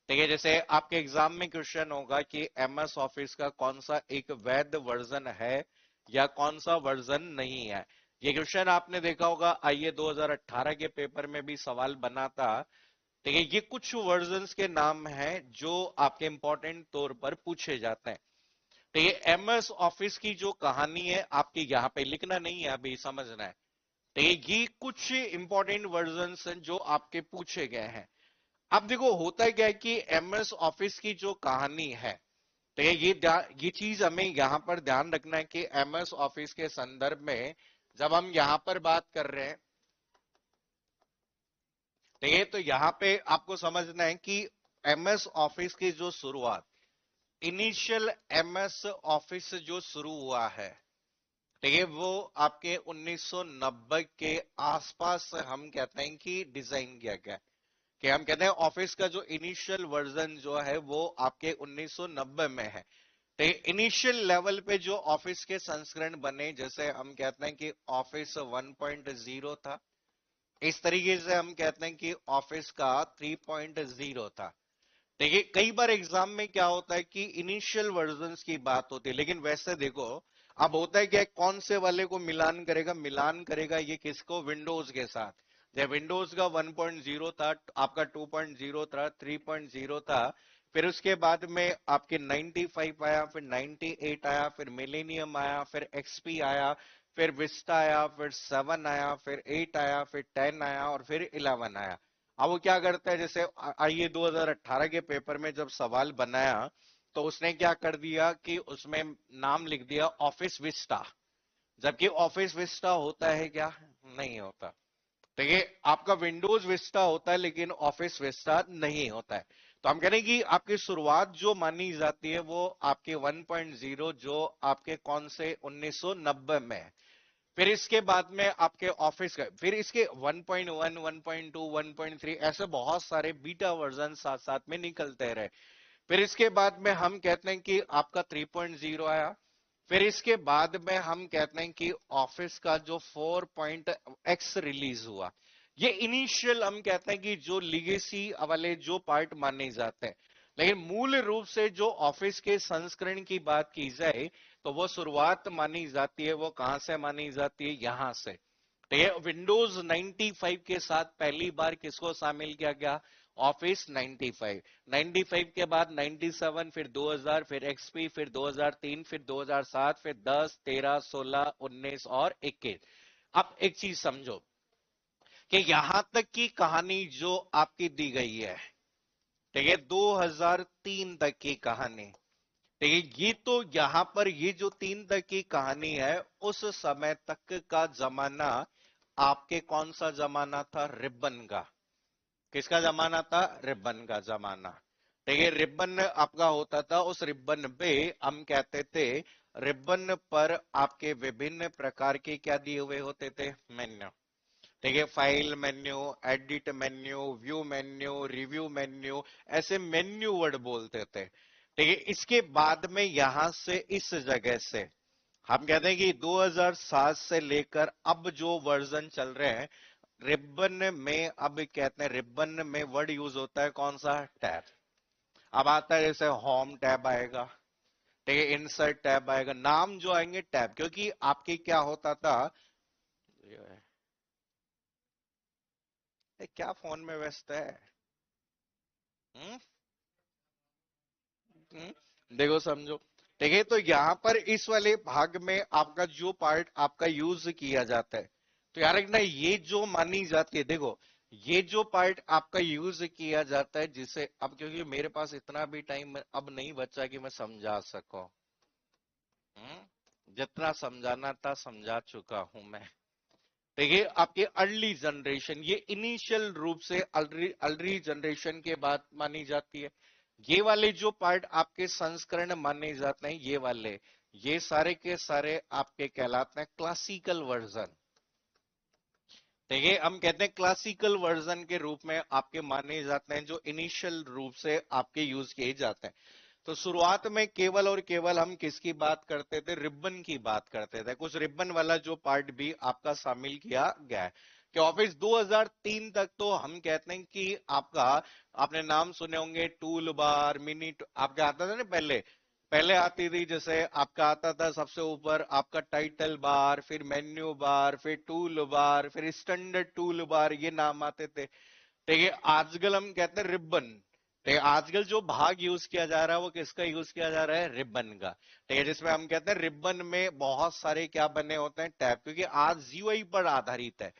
ठीक है, जैसे आपके एग्जाम में क्वेश्चन होगा कि एमएस ऑफिस का कौन सा एक वैध वर्जन है या कौन सा वर्जन नहीं है। ये क्वेश्चन आपने देखा होगा आईए 2018 के पेपर में भी सवाल बना था। ठीक है, ये कुछ वर्जन्स के नाम हैं जो आपके इंपॉर्टेंट तौर पर पूछे जाते हैं। तो ये एमएस ऑफिस की जो कहानी है आपकी यहाँ पे लिखना नहीं है, अभी समझना है। तो ये कुछ इंपॉर्टेंट वर्जन्स हैं जो आपके पूछे गए हैं। अब देखो होता है क्या है कि एमएस ऑफिस की जो कहानी है, तो ये चीज हमें यहां पर ध्यान रखना है कि एमएस ऑफिस के संदर्भ में जब हम यहां पर बात कर रहे हैं, तो यहां पे आपको समझना है कि एमएस ऑफिस की जो शुरुआत, इनिशियल एमएस ऑफिस जो शुरू हुआ है, ठीक है, वो आपके 1990 के आसपास से हम कहते हैं कि डिजाइन किया गया है। कि हम कहते हैं ऑफिस का जो इनिशियल वर्जन जो है वो आपके 1990 में है। तो इनिशियल लेवल पे जो ऑफिस के संस्करण बने, जैसे हम कहते हैं कि ऑफिस 1.0 था, इस तरीके से हम कहते हैं कि ऑफिस का 3.0 था। देखिए कई बार एग्जाम में क्या होता है कि इनिशियल वर्जन्स की बात होती है, लेकिन वैसे देखो अब होता है क्या, कौन से वाले को मिलान करेगा, मिलान करेगा ये किसको, विंडोज के साथ। जब विंडोज का 1.0 था, आपका 2.0 था, 3.0 था, फिर उसके बाद में आपके 95 आया, फिर 98 आया, फिर मिलेनियम आया, फिर एक्सपी आया, फिर विस्टा आया, फिर 7 आया, फिर 8 आया, फिर 10 आया और फिर 11 आया। अब वो क्या करता है, जैसे आइए 2018 के पेपर में जब सवाल बनाया तो उसने क्या कर दिया कि उसमें नाम लिख दिया ऑफिस विस्टा, जबकि ऑफिस विस्टा होता है क्या, नहीं होता। देखिए आपका विंडोज विस्टा होता है लेकिन ऑफिस विस्टा नहीं होता है। तो हम कह रहे हैं कि आपकी शुरुआत जो मानी जाती है वो आपके 1.0 जो आपके कौन से 1990 में है। फिर इसके बाद में आपके ऑफिस का फिर इसके 1.1 1.2 1.3 ऐसे बहुत सारे बीटा वर्जन साथ साथ में निकलते रहे। फिर इसके बाद में हम कहते हैं कि आपका 3.0 आया। फिर इसके बाद में हम कहते हैं कि ऑफिस का जो 4.x रिलीज हुआ। ये इनिशियल हम कहते हैं कि जो लीगेसी वाले जो पार्ट माने जाते हैं। लेकिन मूल रूप से जो ऑफिस के संस्करण की बात की जाए तो वो शुरुआत मानी जाती है, वो कहां से मानी जाती है, यहां से। तो ये विंडोज 95 के साथ पहली बार किसको शामिल किया गया? ऑफिस 95। 95 के बाद 97, फिर 2000, फिर एक्सपी, फिर 2003, फिर 2007, फिर 10, 13, 16, 19 और 21। अब एक चीज समझो कि यहां तक की कहानी जो आपकी दी गई है, ठीक है, 2003 तक की कहानी। ठीक है, ये तो यहां पर ये जो 3 तक की कहानी है उस समय तक का जमाना आपके कौन सा जमाना था? रिबन का। किसका जमाना था? रिबन का जमाना। ठीक है, रिबन आपका होता था, उस रिबन पे हम कहते थे, रिबन पर आपके विभिन्न प्रकार के क्या दिए हुए होते थे? मेन्यू। ठीक है, file menu, edit menu, view menu, review menu, ऐसे मेन्यू वर्ड बोलते थे। ठीक है, इसके बाद में यहां से इस जगह से हम कहते हैं कि 2007 से लेकर अब जो वर्जन चल रहे हैं रिबन में, अब कहते हैं रिबन में वर्ड यूज होता है कौन सा? टैब। अब आता है जैसे होम टैब आएगा, ठीक है, इंसर्ट टैब आएगा, नाम जो आएंगे टैब, क्योंकि आपकी क्या होता था, ये क्या फोन में व्यस्त है? हम्म? देखो समझो। ठीक है, तो यहां पर इस वाले भाग में आपका जो पार्ट आपका यूज किया जाता है, तो यार एक ना ये जो मानी जाती है, देखो ये जो पार्ट आपका यूज किया जाता है, जिसे अब क्योंकि मेरे पास इतना भी टाइम अब नहीं बचा कि मैं समझा सकूं। जितना समझाना था समझा चुका हूं मैं। देखिए आपके अर्ली जनरेशन, ये इनिशियल रूप से अर्ली अर्ली जनरेशन के बाद मानी जाती है। ये वाले जो पार्ट आपके संस्करण माने जाते हैं, ये वाले, ये सारे के सारे आपके कहलाते हैं क्लासिकल वर्जन। देखिए हम कहते हैं क्लासिकल वर्जन के रूप में आपके माने जाते हैं, जो इनिशियल रूप से आपके यूज किए जाते हैं। तो शुरुआत में केवल और केवल हम किसकी बात करते थे? रिबन की बात करते थे। कुछ रिबन वाला जो पार्ट भी आपका शामिल किया गया है कि ऑफिस 2003 तक तो हम कहते हैं कि आपका, आपने नाम सुने होंगे टूल बार, आपका आता था ना पहले। पहले आती थी जैसे आपका आता था सबसे ऊपर आपका टाइटल बार, फिर मेन्यू बार, फिर टूल बार, फिर स्टैंडर्ड टूल बार, ये नाम आते थे। ठीक है, आजकल हम कहते हैं रिबन। ठीक है, आजकल जो भाग यूज किया जा रहा है वो किसका यूज किया जा रहा है? रिबन का। ठीक है, जिसमें हम कहते हैं रिबन में बहुत सारे क्या बने होते हैं? टैब, क्योंकि आज जीयूआई पर आधारित है।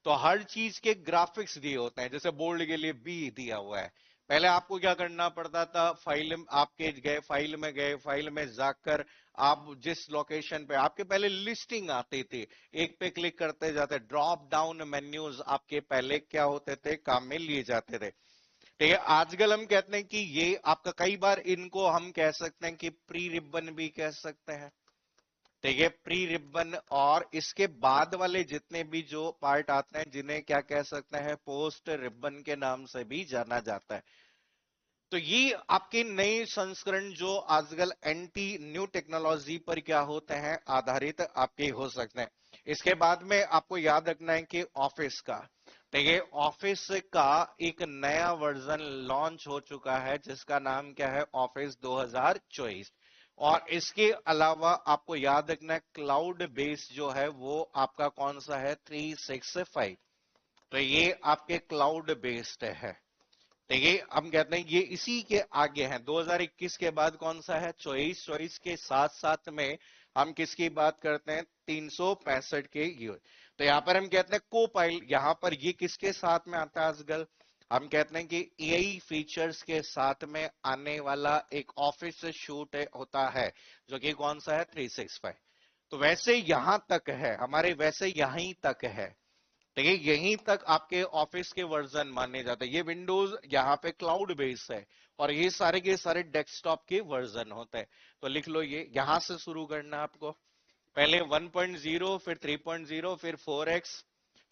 तो हर चीज के ग्राफिक्स दिए होते हैं, जैसे बोल्ड के लिए बी दिया हुआ है। पहले आपको क्या करना पड़ता था? फाइल आपके गए, फाइल में गए, फाइल में जाकर आप जिस लोकेशन पे, आपके पहले लिस्टिंग आती थी, एक पे क्लिक करते जाते, ड्रॉप डाउन मेन्यूज आपके पहले क्या होते थे? काम में लिए जाते थे। ठीक है, आजकल हम कहते हैं कि ये आपका, कई बार इनको हम कह सकते हैं कि प्री रिबन भी कह सकते हैं। ठीक है, प्री रिबन, और इसके बाद वाले जितने भी जो पार्ट आते हैं जिन्हें क्या कह सकते हैं? पोस्ट रिबन के नाम से भी जाना जाता है। तो ये आपके नए संस्करण जो आजकल एंटी न्यू टेक्नोलॉजी पर क्या होते हैं? आधारित आपके हो सकते हैं। इसके बाद में आपको याद रखना है कि ऑफिस का, देखिए ऑफिस का एक नया वर्जन लॉन्च हो चुका है जिसका नाम क्या है? ऑफिस 2024। और इसके अलावा आपको याद रखना है क्लाउड बेस जो है वो आपका कौन सा है? 365। तो ये आपके क्लाउड बेस्ड है। देखिए हम कहते हैं ये इसी के आगे हैं। 2021 के बाद कौन सा है? 24। 24 के साथ साथ में हम किसकी बात करते हैं? 365 के यूज। तो यहां पर हम कहते हैं को पाइल, यहां पर ये किसके साथ में आता है आजकल? हम कहते हैं कि एआई फीचर्स के साथ में आने वाला एक ऑफिस शूट होता है, जो कि कौन सा है? 365। तो वैसे यहां तक है हमारे, वैसे यहीं तक है। ठीक है, यहीं तक आपके ऑफिस के वर्जन माने जाते हैं। ये विंडोज यहाँ पे क्लाउड बेस है, और ये सारे के सारे डेस्कटॉप के वर्जन होते हैं। तो लिख लो, ये यहां से शुरू करना है आपको। पहले 1.0, फिर 3.0, फिर 4x,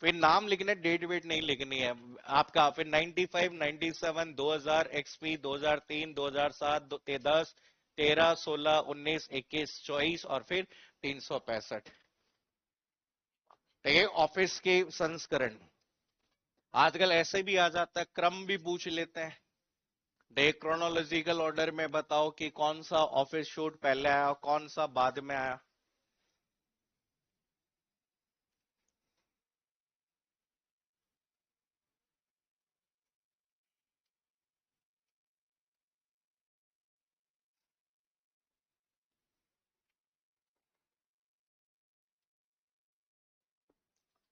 फिर नाम लिखने, डेट वेट नहीं लिखनी है आपका। फिर 95, 97, 2000 एक्सपी, 2003, 2007, 10, 13, 16, 19, 21, 24, और फिर 365। ठीक है, ऑफिस के संस्करण। आजकल ऐसे भी आ जाता है, क्रम भी पूछ लेते हैं। डे क्रोनोलॉजिकल ऑर्डर में बताओ कि कौन सा ऑफिस शूट पहले आया और कौन सा बाद में आया।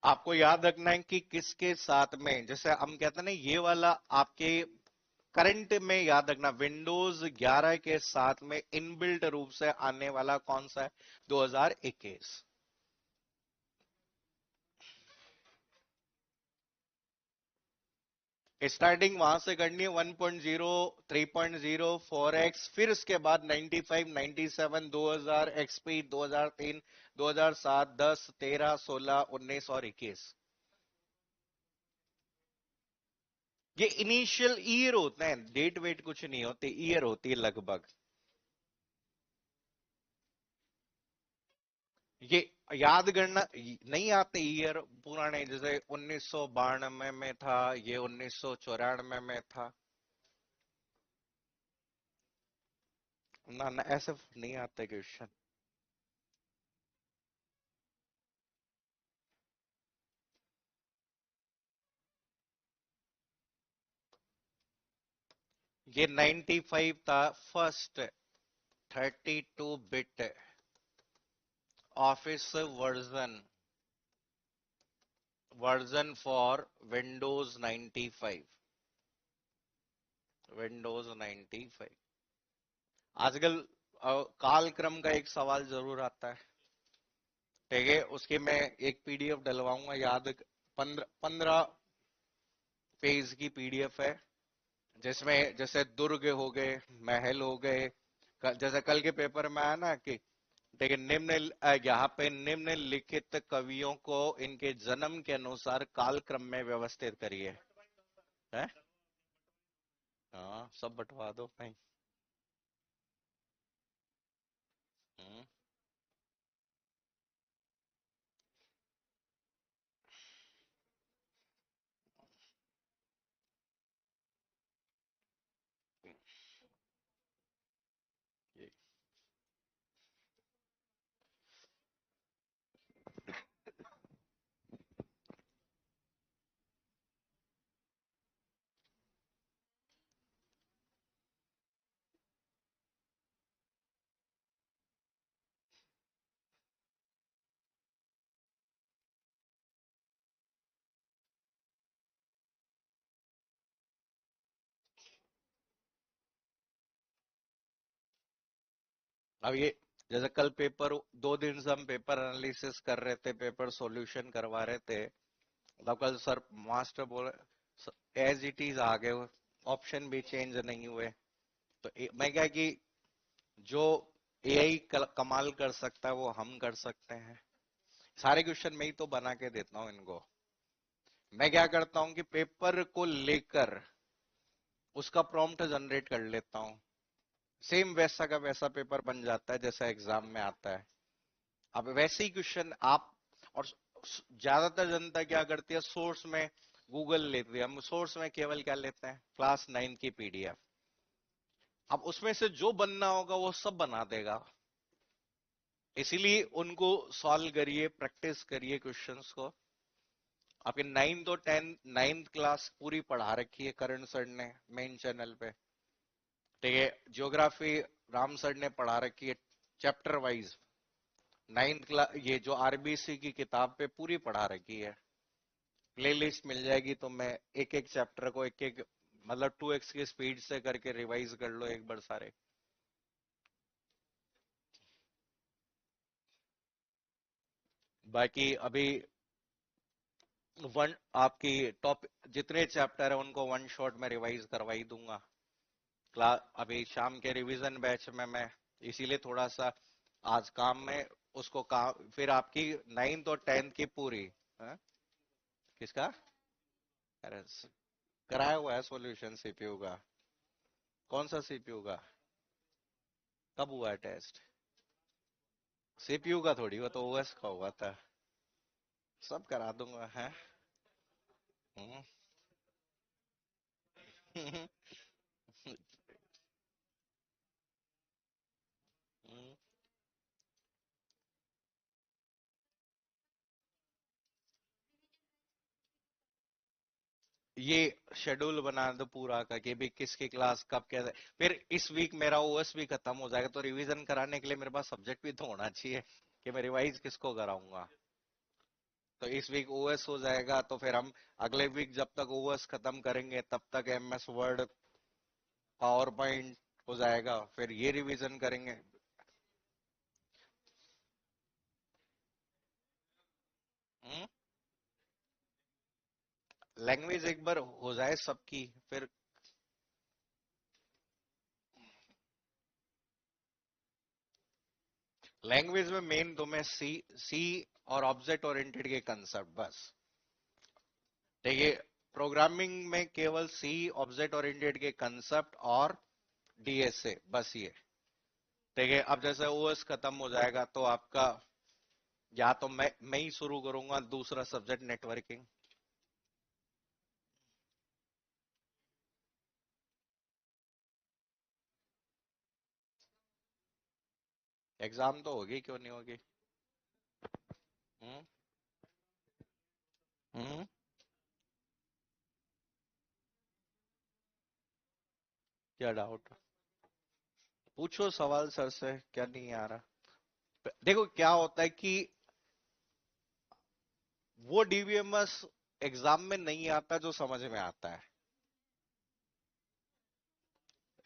आपको याद रखना है कि किसके साथ में, जैसे हम कहते हैं ना, ये वाला आपके करंट में याद रखना, विंडोज 11 के साथ में इनबिल्ट रूप से आने वाला कौन सा है? 2021। स्टार्टिंग वहां से करनी है, 1.0, 3.0, 4x, फिर उसके बाद 95, 97, 2000 एक्सपी, 2003, 2007, 10, 13, 16, 19 और 21। ये इनिशियल ईयर होते हैं, डेट वेट कुछ नहीं होती, ईयर होती है लगभग। ये याद करना नहीं आते ईयर पुराने, जैसे 1992 में था, ये 1994 में था। ना ना, ऐसे नहीं आते क्वेश्चन। ये 95 था, first 32 bit office version, version for Windows 95, Windows 95। आजकल कालक्रम का एक सवाल जरूर आता है। ठीक है, उसकी मैं एक पीडीएफ डलवाऊंगा, याद 15 पेज की पीडीएफ है, जिसमें जैसे दुर्ग हो गए, महल हो गए, जैसे कल के पेपर में आया ना कि, देखिए यहाँ पे निम्नलिखित कवियों को इनके जन्म के अनुसार कालक्रम में व्यवस्थित करिए। है, हाँ, सब बंटवा दो नहीं। हम्म, ये- अब ये, जैसे कल पेपर, 2 दिन से हम पेपर एनालिसिस कर रहे थे, पेपर सॉल्यूशन करवा रहे थे। मतलब कल सर मास्टर बोले एज इट इज आ गए, ऑप्शन भी चेंज नहीं हुए। तो मैं क्या कि जो एआई कमाल कर सकता है वो हम कर सकते हैं। सारे क्वेश्चन मैं ही तो बना के देता हूँ इनको। मैं क्या करता हूँ कि पेपर को लेकर उसका प्रॉम्प्ट जनरेट कर लेता हूँ, सेम वैसा का वैसा पेपर बन जाता है जैसा एग्जाम में आता है। अब वैसे ही क्वेश्चन आप, और ज्यादातर जनता क्या करती है, सोर्स में गूगल लेती है। हम सोर्स में केवल क्या लेते हैं, क्लास 9 की पीडीएफ। अब उसमें से जो बनना होगा वो सब बना देगा। इसीलिए उनको सॉल्व करिए, प्रैक्टिस करिए क्वेश्चंस को। आपके 9th और 10th, 9th क्लास पूरी पढ़ा रखी है करण सर ने मेन चैनल पे। ठीक है, ज्योग्राफी राम सर ने पढ़ा रखी है चैप्टर वाइज। 9th क्लास ये जो आरबीसी की किताब पे पूरी पढ़ा रखी है। प्लेलिस्ट मिल जाएगी, तो मैं एक एक चैप्टर को एक एक, मतलब 2x की स्पीड से करके रिवाइज कर लो एक बार सारे। बाकी अभी वन आपकी टॉप जितने चैप्टर है उनको वन शॉट में रिवाइज करवा ही दूंगा। क्लास अभी शाम के रिवीजन बैच में मैं इसीलिए थोड़ा सा आज काम में उसको काम, फिर आपकी 9th और 10th की पूरी। हाँ? किसका? अरे कराया हुआ है सॉल्यूशन सीपीयू का। कौन सा सीपीयू का? कब हुआ है टेस्ट? सीपीयू का थोड़ी, वो तो ओएस का हुआ था। सब करा दूंगा है। हम्म। ये शेड्यूल बना दो पूरा का कि भी किसकी क्लास कब कैसे। फिर इस वीक मेरा ओएस भी खत्म हो जाएगा, तो रिवीजन कराने के लिए मेरे पास सब्जेक्ट भी तो होना चाहिए कि मैं रिवाइज किसको कराऊंगा। तो इस वीक ओएस हो जाएगा, तो फिर हम अगले वीक जब तक ओएस खत्म करेंगे तब तक एमएस वर्ड, पावर पॉइंट हो जाएगा, फिर ये रिवीजन करेंगे। लैंग्वेज एक बार हो जाए सबकी, फिर लैंग्वेज में मेन तो मैं सी सी और ऑब्जेक्ट ओरिएंटेड के कंसेप्ट बस। देखिए, प्रोग्रामिंग में केवल सी, ऑब्जेक्ट ओरिएंटेड के कंसेप्ट और डीएसए, बस ये। देखिए, अब जैसे ओएस खत्म हो जाएगा तो आपका, या तो मैं ही शुरू करूंगा दूसरा सब्जेक्ट नेटवर्किंग। एग्जाम तो होगी, क्यों नहीं होगी। हम्म। हम्म। क्या डाउट? पूछो सवाल सर से, क्या नहीं आ रहा। देखो क्या होता है कि वो डीबीएमएस एग्जाम में नहीं आता जो समझ में आता है,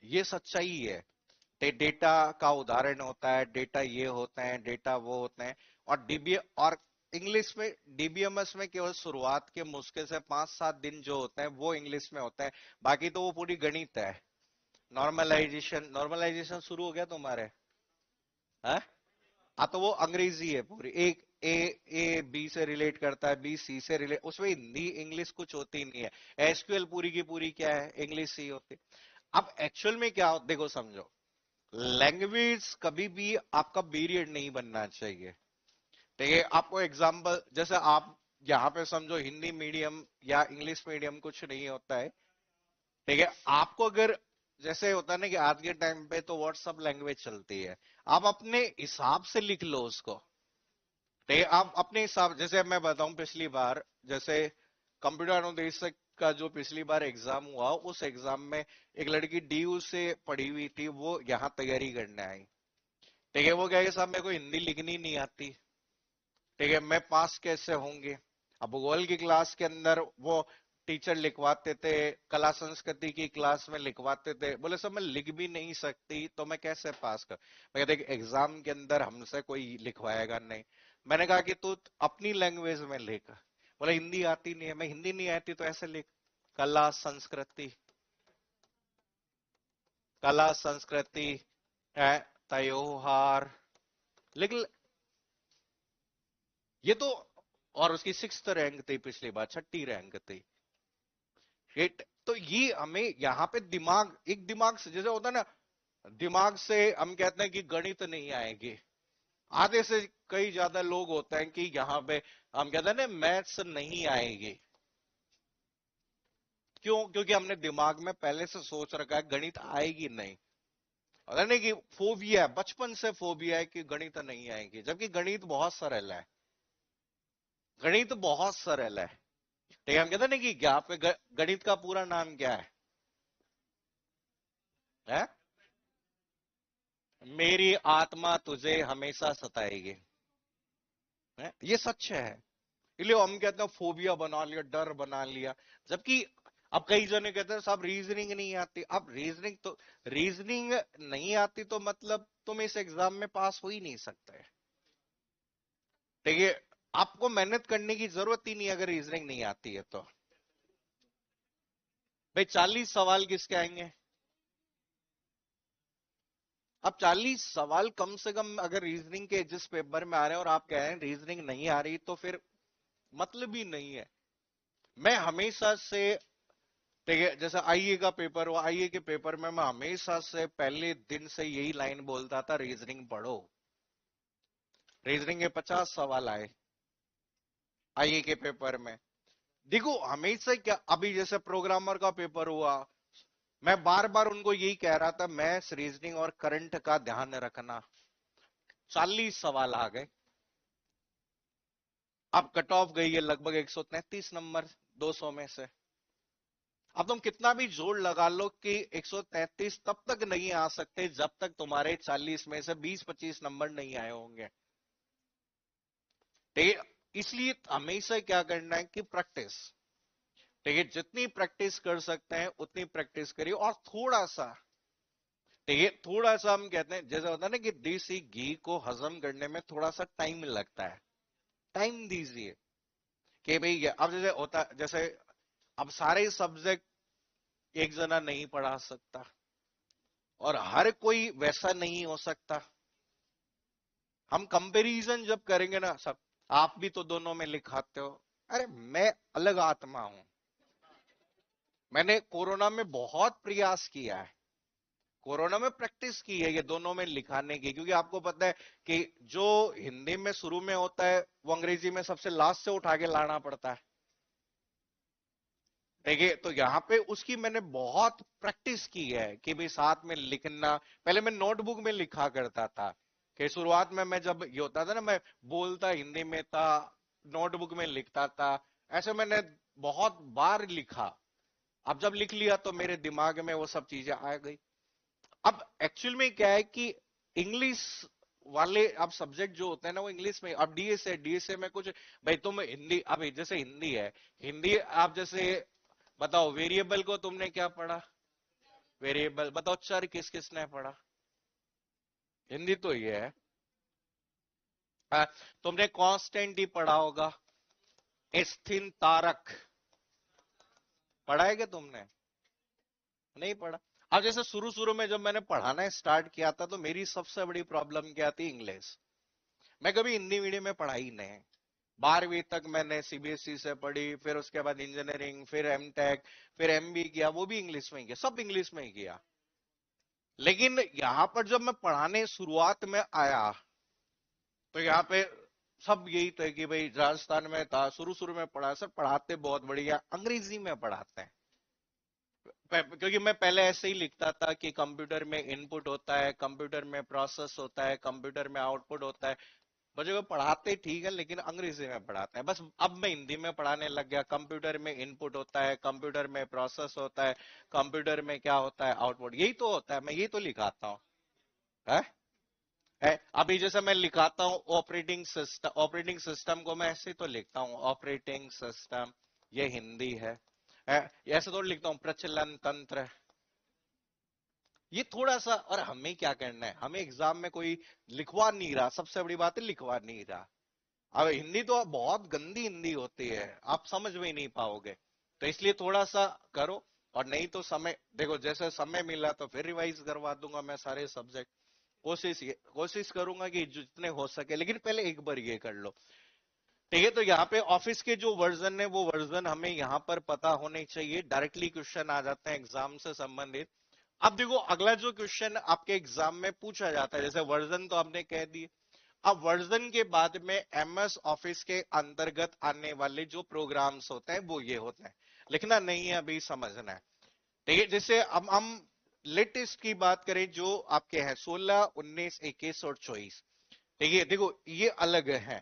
ये सच्चाई है। डेटा का उदाहरण होता है, डेटा ये होता है, डेटा वो होते हैं। और डीबी और इंग्लिश में डीबीएमएस में केवल शुरुआत के मुश्किल से 5-7 दिन जो होते हैं वो इंग्लिश में होता है, बाकी तो वो पूरी गणित है। नॉर्मलाइजेशन, नॉर्मलाइजेशन शुरू हो गया तुम्हारे? है? हाँ, तो वो अंग्रेजी है पूरी। एक ए ए बी से रिलेट करता है, बी सी से रिलेट, उसमें हिंदी इंग्लिश कुछ होती नहीं है। एसक्यूएल पूरी की पूरी क्या है, इंग्लिश ही होती है। अब एक्चुअल में क्या होता, देखो समझो, लैंग्वेज कभी भी आपका पीरियड नहीं बनना चाहिए। ठीक है, आपको एग्जाम्पल जैसे आप यहाँ पे समझो हिंदी मीडियम या इंग्लिश मीडियम कुछ नहीं होता है। ठीक है, आपको अगर जैसे होता है ना कि आज के टाइम पे तो व्हाट्सअप लैंग्वेज चलती है, आप अपने हिसाब से लिख लो उसको। ठीक है, आप अपने हिसाब, जैसे मैं बताऊं पिछली बार, जैसे कंप्यूटर अनुदेशक का जो पिछली बार एग्जाम हुआ, उस एग्जाम में एक लड़की डीयू से पढ़ी हुई थी, वो यहाँ तैयारी करने आई। ठीक है, वो कहेगा साहब मेरे को हिंदी लिखनी नहीं आती। ठीक है, मैं पास कैसे होंगे। अब भूगोल की क्लास के अंदर वो टीचर लिखवाते थे, कला संस्कृति की क्लास में लिखवाते थे, बोले सर मैं लिख भी नहीं सकती तो मैं कैसे पास कर। मैं कहते एग्जाम के अंदर हमसे कोई लिखवाएगा नहीं। मैंने कहा कि तू अपनी लैंग्वेज में लिख। बोले हिंदी आती नहीं है। मैं हिंदी नहीं आती तो ऐसे लिख, कला संस्कृति, कला संस्कृति है, त्योहार, लिख ये तो। और उसकी 6th रैंक थी पिछली बार, 6ठी रैंक थी। हिट तो ये हमें यहाँ पे दिमाग, एक दिमाग से जैसे होता है ना, दिमाग से हम कहते हैं कि गणित नहीं आएगी। आधे से कई ज्यादा लोग होते हैं कि यहाँ पे हम कहते हैं ना मैथ्स नहीं आएगी। क्यों? क्योंकि हमने दिमाग में पहले से सोच रखा है गणित आएगी नहीं। पता नहीं कि फोबिया है, बचपन से फोबिया है कि गणित नहीं आएगी, जबकि गणित बहुत सरल है। गणित बहुत सरल है। ठीक है, हम कहते हैं ना कि यहाँ पे गणित का पूरा नाम क्या है? मेरी आत्मा तुझे हमेशा सताएगी। ये सच है। इसलिए हम कहते हैं फोबिया बना लिया, डर बना लिया। जबकि अब कई जने कहते हैं साहब रीजनिंग नहीं आती। अब रीजनिंग तो, रीजनिंग नहीं आती तो मतलब तुम इस एग्जाम में पास हो ही नहीं सकते। ठीक है, आपको मेहनत करने की जरूरत ही नहीं अगर रीजनिंग नहीं आती है तो। भाई 40 सवाल किसके आएंगे? अब 40 सवाल कम से कम अगर रीजनिंग के जिस पेपर में आ रहे हैं और आप कह रहे हैं रीजनिंग नहीं आ रही, तो फिर मतलब ही नहीं है। मैं हमेशा से, ठीक है, जैसे आईए का पेपर हुआ, आईए के पेपर में मैं हमेशा से पहले दिन से यही लाइन बोलता था, रीजनिंग पढ़ो। रीजनिंग के 50 सवाल आए आईए के पेपर में। देखो हमेशा क्या, अभी जैसे प्रोग्रामर का पेपर हुआ, मैं बार बार उनको यही कह रहा था, मैथ्स रीजनिंग और करंट का ध्यान रखना। 40 सवाल आ गए। अब कट ऑफ गई है लगभग 133 नंबर 200 में से। अब तुम कितना भी जोर लगा लो कि 133 तब तक नहीं आ सकते जब तक तुम्हारे 40 में से 20-25 नंबर नहीं आए होंगे। ठीक है, इसलिए हमेशा क्या करना है कि प्रैक्टिस। ठीक है, जितनी प्रैक्टिस कर सकते हैं उतनी प्रैक्टिस करिए, और थोड़ा सा, ठीक है, थोड़ा सा हम कहते हैं, जैसे होता है ना कि देसी घी को हजम करने में थोड़ा सा टाइम लगता है, टाइम दीजिए। कि भाई अब जैसे होता, जैसे अब सारे सब्जेक्ट एक जना नहीं पढ़ा सकता, और हर कोई वैसा नहीं हो सकता। हम कंपैरिजन जब करेंगे ना सब, आप भी तो दोनों में लिखाते हो, अरे मैं अलग आत्मा हूं। मैंने कोरोना में बहुत प्रयास किया है, कोरोना में प्रैक्टिस की है ये दोनों में लिखाने की, क्योंकि आपको पता है कि जो हिंदी में शुरू में होता है वो अंग्रेजी में सबसे लास्ट से उठा के लाना पड़ता है। देखिए, तो यहाँ पे उसकी मैंने बहुत प्रैक्टिस की है कि भाई साथ में लिखना। पहले मैं नोटबुक में लिखा करता था, कि शुरुआत में मैं जब ये होता था ना, मैं बोलता हिंदी में था, नोटबुक में लिखता था, ऐसे मैंने बहुत बार लिखा। अब जब लिख लिया तो मेरे दिमाग में वो सब चीजें आ गई। अब एक्चुअल में क्या है कि इंग्लिश वाले अब सब्जेक्ट जो होते हैं ना वो इंग्लिश में, अब डीएसए, डीएसए में कुछ, भाई तुम हिंदी, अब जैसे हिंदी है, हिंदी आप जैसे बताओ, वेरिएबल को तुमने क्या पढ़ा? वेरिएबल बताओ, चर किस किसने पढ़ा? हिंदी तो ये है। हाँ, तुमने कांस्टेंट ही पढ़ा होगा, स्थिन तारक पढ़ा है क्या तुमने? नहीं पढ़ा। अब जैसे शुरू शुरू में जब मैंने पढ़ाना स्टार्ट किया था तो मेरी सबसे बड़ी प्रॉब्लम क्या थी? इंग्लिश। मैं कभी हिंदी मीडियम में पढ़ाई नहीं। 12वीं तक मैंने सीबीएसई से पढ़ी, फिर उसके बाद इंजीनियरिंग, फिर एमटेक, फिर एमबी किया, वो भी इंग्लिश में ही किया, सब इंग्लिश में ही किया। लेकिन यहाँ पर जब मैं पढ़ाने शुरुआत में आया तो यहाँ पे सब यही थे कि भाई राजस्थान में था, शुरू शुरू में पढ़ा, सर पढ़ाते बहुत बढ़िया, अंग्रेजी में पढ़ाते हैं। क्योंकि मैं पहले ऐसे ही लिखता था कि कंप्यूटर में इनपुट होता है, कंप्यूटर में प्रोसेस होता है, कंप्यूटर में आउटपुट होता है। बच्चों को पढ़ाते ठीक है लेकिन अंग्रेजी में पढ़ाते हैं बस। अब मैं हिंदी में पढ़ाने लग गया, कंप्यूटर में इनपुट होता है, कंप्यूटर में प्रोसेस होता है, कंप्यूटर में क्या होता है, आउटपुट, यही तो होता है, मैं यही तो लिखाता हूँ। है? है अभी जैसे मैं लिखाता हूँ ऑपरेटिंग सिस्टम, ऑपरेटिंग सिस्टम को मैं ऐसे ही तो लिखता हूँ, ऑपरेटिंग सिस्टम, ये हिंदी है? ऐसे तो लिखता हूँ प्रचलन तंत्र। ये थोड़ा सा, और हमें क्या करना है, हमें एग्जाम में कोई लिखवा नहीं रहा, सबसे बड़ी बात है लिखवा नहीं रहा। अब हिंदी तो बहुत गंदी हिंदी होती है, आप समझ में ही नहीं पाओगे। तो इसलिए थोड़ा सा करो। और नहीं तो समय देखो, जैसे समय मिला तो फिर रिवाइज करवा दूंगा मैं सारे सब्जेक्ट। कोशिश करूंगा कि जितने हो सके, लेकिन पहले एक बार ये कर लो। ठीक है, तो यहाँ पे ऑफिस के जो वर्जन है वो वर्जन हमें यहाँ पर पता होने चाहिए, डायरेक्टली क्वेश्चन आ जाते हैं एग्जाम से संबंधित। अब देखो अगला जो क्वेश्चन आपके एग्जाम में पूछा जाता है, जैसे वर्जन तो आपने कह दिए, अब वर्जन के बाद में एमएस ऑफिस के अंतर्गत आने वाले जो प्रोग्राम्स होते हैं वो ये होते हैं। लिखना नहीं है, अभी समझना है। ठीक है, जैसे अब हम लेटेस्ट की बात करें जो आपके हैं 16, 19, 21 और 24। ठीक है, देखो ये अलग है।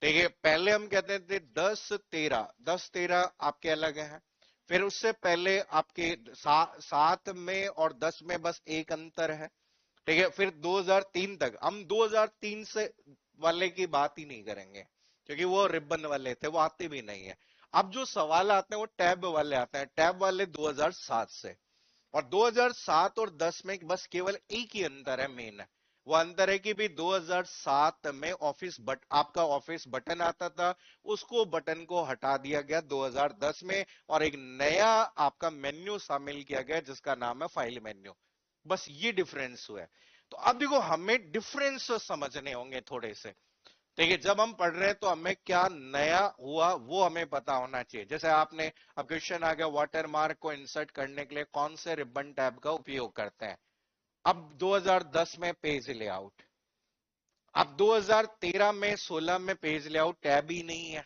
ठीक है, पहले हम कहते थे 10, 13, 10, 13 आपके अलग हैं। फिर उससे पहले आपके 7 में और 10 में बस एक अंतर है। ठीक है, फिर 2003 तक, हम 2003 से वाले की बात ही नहीं करेंगे, क्योंकि वो रिबन वाले थे, वो आते भी नहीं है। अब जो सवाल आते हैं वो टैब वाले आते हैं, टैब वाले 2007 से। और 2007 और 10 में बस केवल एक ही अंतर है मेन, वो अंतर है कि भी 2007 में ऑफिस बट आपका ऑफिस बटन आता था, उसको बटन को हटा दिया गया 2010 में, और एक नया आपका मेन्यू शामिल किया गया जिसका नाम है फाइल मेन्यू। बस ये डिफरेंस हुआ है। तो अब देखो हमें डिफरेंस समझने होंगे थोड़े से। देखिए जब हम पढ़ रहे हैं तो हमें क्या नया हुआ वो हमें पता होना चाहिए। जैसे आपने, अब क्वेश्चन आ गया वाटर मार्क को इंसर्ट करने के लिए कौन से रिबन टैब का उपयोग करते हैं। अब 2010 में पेज लेआउट, अब 2013 में 16 में पेज लेआउट टैब ही नहीं है,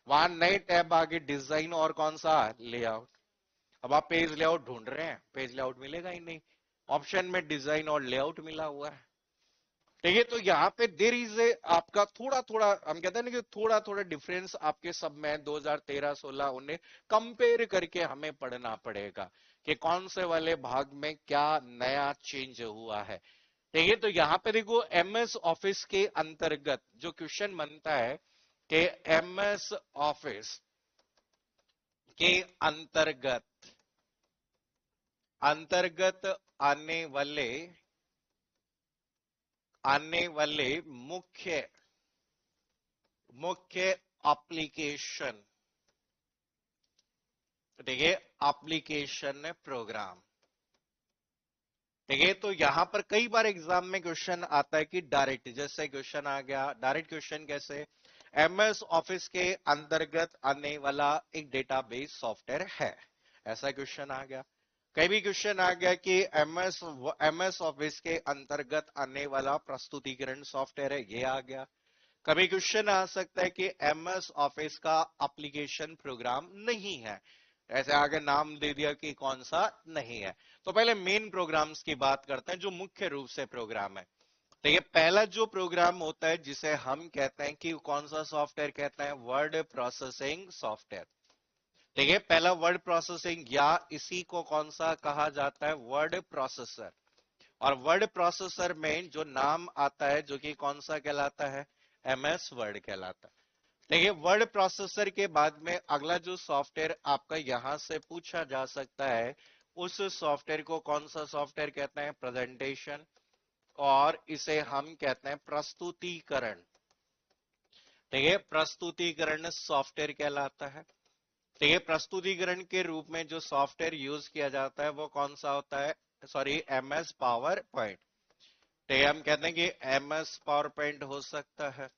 वहां नए टैब आगे डिजाइन और कौन सा लेआउट। अब आप पेज लेआउट ढूंढ रहे हैं, पेज लेआउट मिलेगा ही नहीं, ऑप्शन में डिजाइन और लेआउट मिला हुआ है। ठीक है, तो यहाँ पे देर इज ए आपका थोड़ा थोड़ा, हम कहते हैं ना कि थोड़ा थोड़ा डिफरेंस आपके सब में 2013 16 19 कंपेयर करके हमें पढ़ना पड़ेगा कि कौन से वाले भाग में क्या नया चेंज हुआ है। ठीक है, तो यहाँ पे देखो एमएस ऑफिस के अंतर्गत जो क्वेश्चन बनता है कि एमएस ऑफिस के अंतर्गत अंतर्गत आने वाले आने वाले मुख्य मुख्य एप्लीकेशन, देखिए एप्लीकेशन प्रोग्राम। ठीक है, तो यहां पर कई बार एग्जाम में क्वेश्चन आता है कि डायरेक्ट, जैसे क्वेश्चन आ गया डायरेक्ट क्वेश्चन कैसे, एमएस ऑफिस के अंतर्गत आने वाला एक डेटाबेस सॉफ्टवेयर है, ऐसा क्वेश्चन आ गया। कई भी क्वेश्चन आ गया कि एमएस एमएस ऑफिस के अंतर्गत आने वाला प्रस्तुतिकरण सॉफ्टवेयर है, ये आ गया। कभी क्वेश्चन आ सकता है कि एमएस ऑफिस का एप्लीकेशन प्रोग्राम नहीं है, ऐसे आगे नाम दे दिया कि कौन सा नहीं है। तो पहले मेन प्रोग्राम्स की बात करते हैं जो मुख्य रूप से प्रोग्राम है। देखिए पहला जो प्रोग्राम होता है जिसे हम कहते हैं कि कौन सा सॉफ्टवेयर कहते हैं, वर्ड प्रोसेसिंग सॉफ्टवेयर। देखिए पहला वर्ड प्रोसेसिंग, या इसी को कौन सा कहा जाता है, वर्ड प्रोसेसर। और वर्ड प्रोसेसर में जो नाम आता है जो कि कौन सा कहलाता है, एमएस वर्ड कहलाता है। देखिए वर्ड प्रोसेसर के बाद में अगला जो सॉफ्टवेयर आपका यहां से पूछा जा सकता है, उस सॉफ्टवेयर को कौन सा सॉफ्टवेयर कहते हैं, प्रेजेंटेशन, और इसे हम कहते हैं प्रस्तुतिकरण। ठीक है, प्रस्तुतिकरण सॉफ्टवेयर कहलाता है। ठीक है, प्रस्तुतिकरण के रूप में जो सॉफ्टवेयर यूज किया जाता है वो कौन सा होता है, सॉरी एमएस पावर पॉइंट। ठीक है, हम कहते हैं कि एमएस पावर पॉइंट हो सकता है।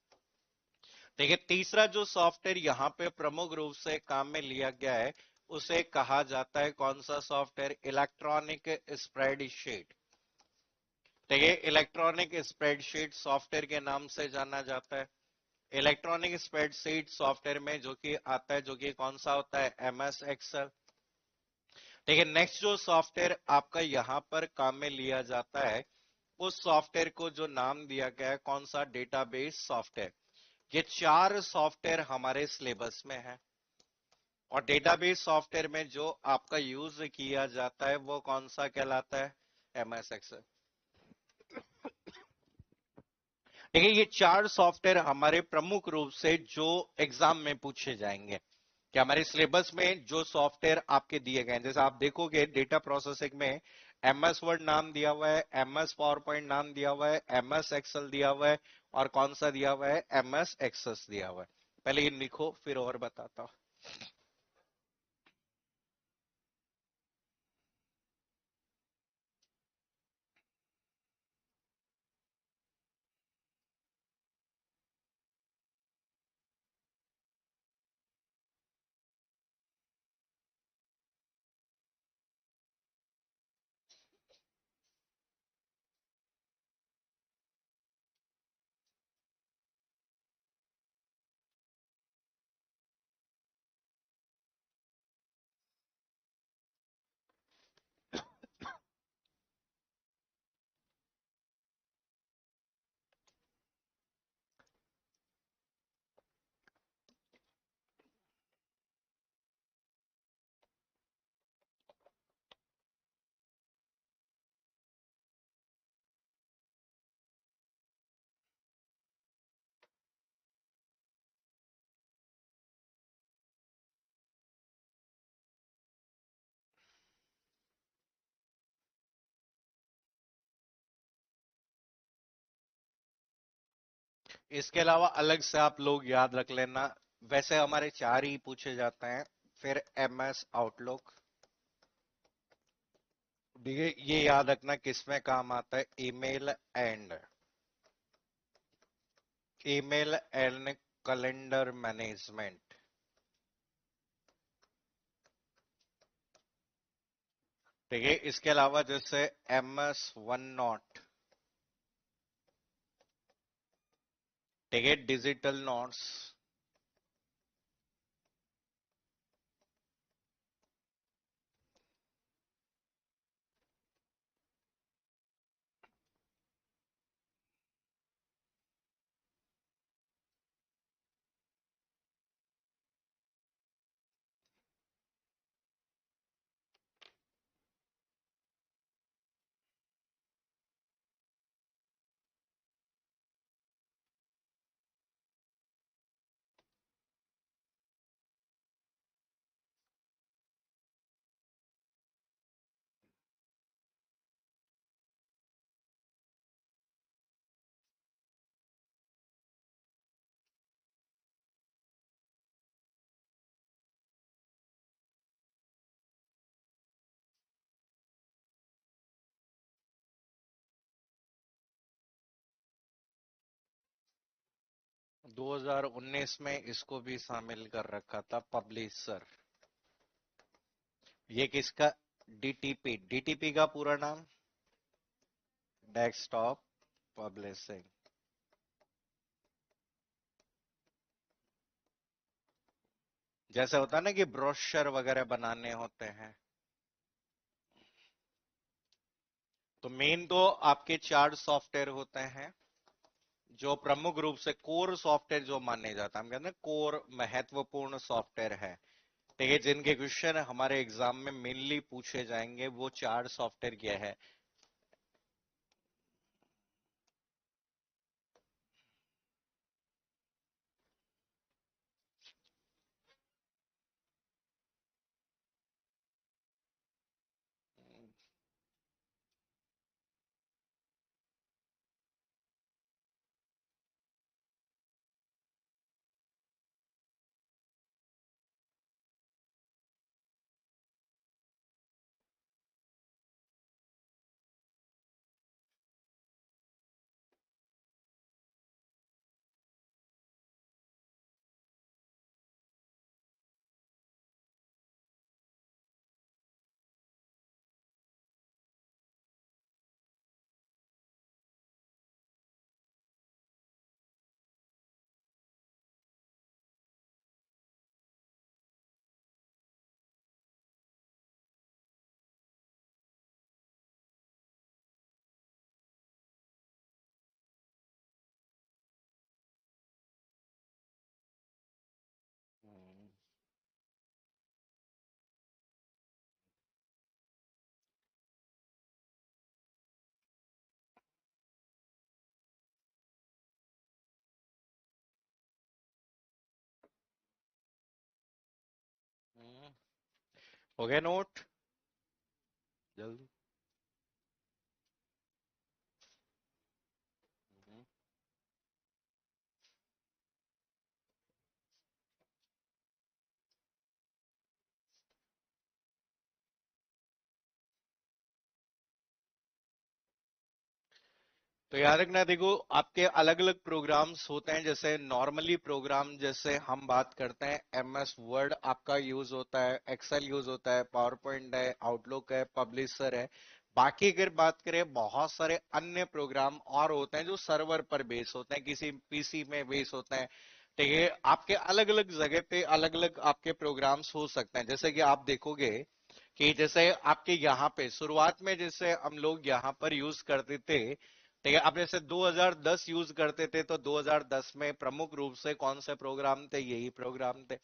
देखिए तीसरा जो सॉफ्टवेयर यहाँ पे प्रमुख रूप से काम में लिया गया है उसे कहा जाता है कौन सा सॉफ्टवेयर, इलेक्ट्रॉनिक स्प्रेडशीट। देखिए इलेक्ट्रॉनिक स्प्रेडशीट सॉफ्टवेयर के नाम से जाना जाता है। इलेक्ट्रॉनिक स्प्रेडशीट सॉफ्टवेयर में जो कि आता है जो कि कौन सा होता है, एमएस एक्सेल। ठीक है, नेक्स्ट जो सॉफ्टवेयर आपका यहाँ पर काम में लिया जाता है उस सॉफ्टवेयर को जो नाम दिया गया है कौन सा, डेटाबेस सॉफ्टवेयर। ये चार सॉफ्टवेयर हमारे सिलेबस में है, और डेटाबेस सॉफ्टवेयर में जो आपका यूज किया जाता है वो कौन सा कहलाता है, एमएस एक्सेल। देखिए ये चार सॉफ्टवेयर हमारे प्रमुख रूप से जो एग्जाम में पूछे जाएंगे, कि हमारे सिलेबस में जो सॉफ्टवेयर आपके दिए गए हैं, जैसे आप देखोगे डेटा प्रोसेसिंग में एमएस वर्ड नाम दिया हुआ है, एमएस पावर पॉइंट नाम दिया हुआ है, एमएस एक्सेल दिया हुआ है, और कौन सा दिया हुआ है, एमएस एक्सेस दिया हुआ है। पहले ये लिखो फिर और बताता हूं। इसके अलावा अलग से आप लोग याद रख लेना, वैसे हमारे चार ही पूछे जाते हैं। फिर एमएस आउटलुक, देखिए ये याद रखना किसमें काम आता है, ईमेल एंड कैलेंडर मैनेजमेंट। ठीक है, इसके अलावा जैसे एमएस वन नॉट, ठीक है, डिजिटल नोट्स। 2019 में इसको भी शामिल कर रखा था, पब्लिशर। ये किसका, डीटीपी, डीटीपी का पूरा नाम डेस्कटॉप पब्लिशिंग। जैसे होता है ना कि ब्रोशर वगैरह बनाने होते हैं, तो मेन तो आपके चार सॉफ्टवेयर होते हैं जो प्रमुख रूप से कोर सॉफ्टवेयर जो माने जाता है, हम कहते हैं कोर महत्वपूर्ण सॉफ्टवेयर है। ठीक है, जिनके क्वेश्चन हमारे एग्जाम में मेनली पूछे जाएंगे, वो चार सॉफ्टवेयर क्या है। हो गया नोट, जल्दी। तो याद रखना, देखो आपके अलग अलग प्रोग्राम्स होते हैं। जैसे नॉर्मली प्रोग्राम जैसे हम बात करते हैं, एमएस वर्ड आपका यूज होता है, एक्सेल यूज होता है, पावर पॉइंट है, आउटलुक है, पब्लिशर है। बाकी अगर बात करें, बहुत सारे अन्य प्रोग्राम और होते हैं जो सर्वर पर बेस होते हैं, किसी पीसी में बेस होते हैं। ठीक है, आपके अलग अलग जगह पे अलग अलग आपके प्रोग्राम्स हो सकते हैं। जैसे कि आप देखोगे कि जैसे आपके यहाँ पे शुरुआत में जैसे हम लोग यहाँ पर यूज करते थे, ठीक है, अब जैसे 2010 यूज करते थे, तो 2010 में प्रमुख रूप से कौन से प्रोग्राम थे, यही प्रोग्राम थे।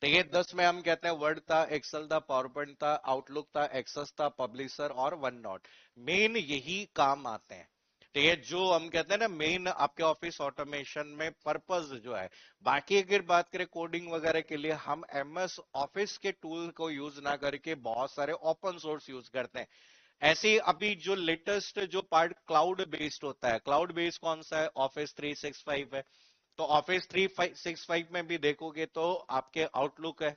ठीक है, 10 में हम कहते हैं वर्ड था, एक्सेल था, पावर पॉइंट था, आउटलुक था, एक्सेस था, पब्लिशर और वन नोट। मेन यही काम आते हैं। ठीक है, जो हम कहते हैं ना मेन आपके ऑफिस ऑटोमेशन में पर्पस जो है। बाकी अगर बात करें कोडिंग वगैरह के लिए, हम एमएस ऑफिस के टूल को यूज ना करके बहुत सारे ओपन सोर्स यूज करते हैं। ऐसे ही अभी जो लेटेस्ट जो पार्ट क्लाउड बेस्ड होता है, क्लाउड बेस्ड कौन सा है? ऑफिस 365 है। तो ऑफिस 365 में भी देखोगे तो आपके आउटलुक है,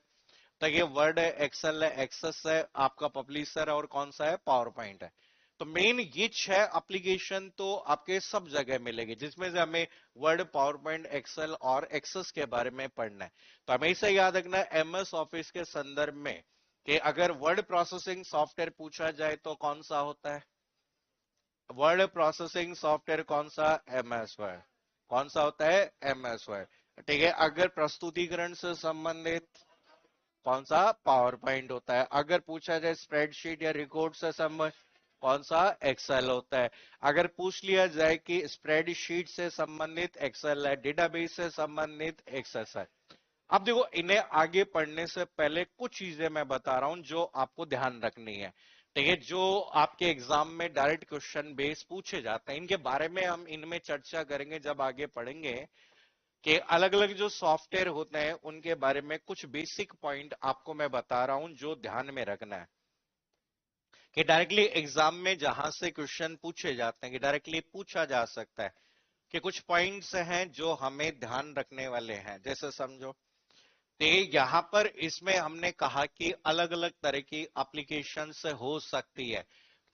तो ये वर्ड है, एक्सेल है, एक्सेस है, आपका पब्लिशर है, और कौन सा है? पावर पॉइंट है। तो मेन ये 6 एप्लीकेशन तो आपके सब जगह मिलेगी, जिसमें से हमें वर्ड, पावर पॉइंट, एक्सेल और एक्सेस के बारे में पढ़ना है। तो हमेशा याद रखना एमएस ऑफिस के संदर्भ में कि अगर वर्ड प्रोसेसिंग सॉफ्टवेयर पूछा जाए तो कौन सा होता है? वर्ड प्रोसेसिंग सॉफ्टवेयर कौन सा? MS word. कौन सा होता है? MS word. ठीक है। अगर प्रस्तुतिकरण से संबंधित कौन सा? पावर पॉइंट होता है। अगर पूछा जाए स्प्रेडशीट या रिकॉर्ड से संबंधित कौन सा? एक्सेल होता है। अगर पूछ लिया जाए कि स्प्रेडशीट से संबंधित एक्सेल है, डेटाबेस से संबंधित एक्सेस है। अब देखो, इन्हें आगे पढ़ने से पहले कुछ चीजें मैं बता रहा हूं जो आपको ध्यान रखनी है। ठीक है। जो आपके एग्जाम में डायरेक्ट क्वेश्चन बेस पूछे जाते हैं, इनके बारे में हम इनमें चर्चा करेंगे जब आगे पढ़ेंगे कि अलग अलग जो सॉफ्टवेयर होते हैं उनके बारे में कुछ बेसिक पॉइंट आपको मैं बता रहा हूं जो ध्यान में रखना है कि डायरेक्टली एग्जाम में जहां से क्वेश्चन पूछे जाते हैं, कि डायरेक्टली पूछा जा सकता है कि कुछ पॉइंट्स हैं जो हमें ध्यान रखने वाले हैं। जैसे समझो, तो यहां पर इसमें हमने कहा कि अलग अलग तरह की एप्लीकेशन से हो सकती है।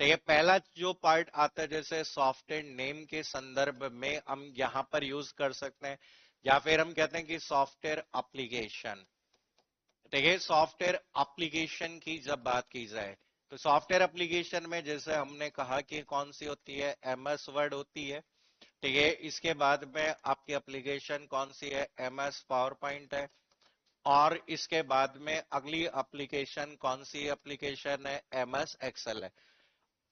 तो ये पहला जो पार्ट आता है, जैसे सॉफ्टवेयर नेम के संदर्भ में हम यहां पर यूज कर सकते हैं, या फिर हम कहते हैं कि सॉफ्टवेयर एप्लीकेशन। देखिए, सॉफ्टवेयर एप्लीकेशन की जब बात की जाए तो सॉफ्टवेयर एप्लीकेशन में जैसे हमने कहा कि कौन सी होती है? एमएस वर्ड होती है। ठीक है। इसके बाद में आपकी एप्लीकेशन कौन सी है? एमएस पावर पॉइंट है। और इसके बाद में अगली एप्लीकेशन कौन सी एप्लीकेशन है? एमएस एक्सेल है।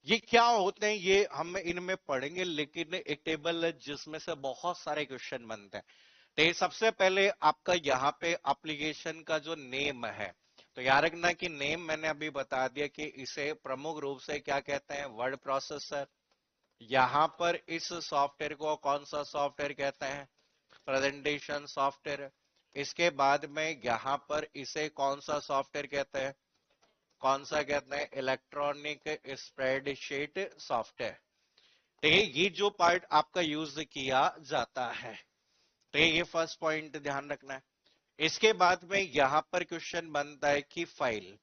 ये क्या होते हैं ये हम इनमें पढ़ेंगे, लेकिन एक टेबल है जिसमें से बहुत सारे क्वेश्चन बनते हैं। तो ये सबसे पहले आपका यहाँ पे एप्लीकेशन का जो नेम है, तो याद रखना कि नेम मैंने अभी बता दिया कि इसे प्रमुख रूप से क्या कहते हैं? Word processor. यहाँ पर इस सॉफ्टवेयर को कौन सा सॉफ्टवेयर कहते हैं? Presentation software. इसके बाद में यहाँ पर इसे कौन सा सॉफ्टवेयर कहते हैं? कौन सा कहते हैं? Electronic spreadsheet software. ठीक है। ये जो पार्ट आपका यूज किया जाता है, तो ये फर्स्ट पॉइंट ध्यान रखना है। इसके बाद में यहां पर क्वेश्चन बनता है कि फाइल,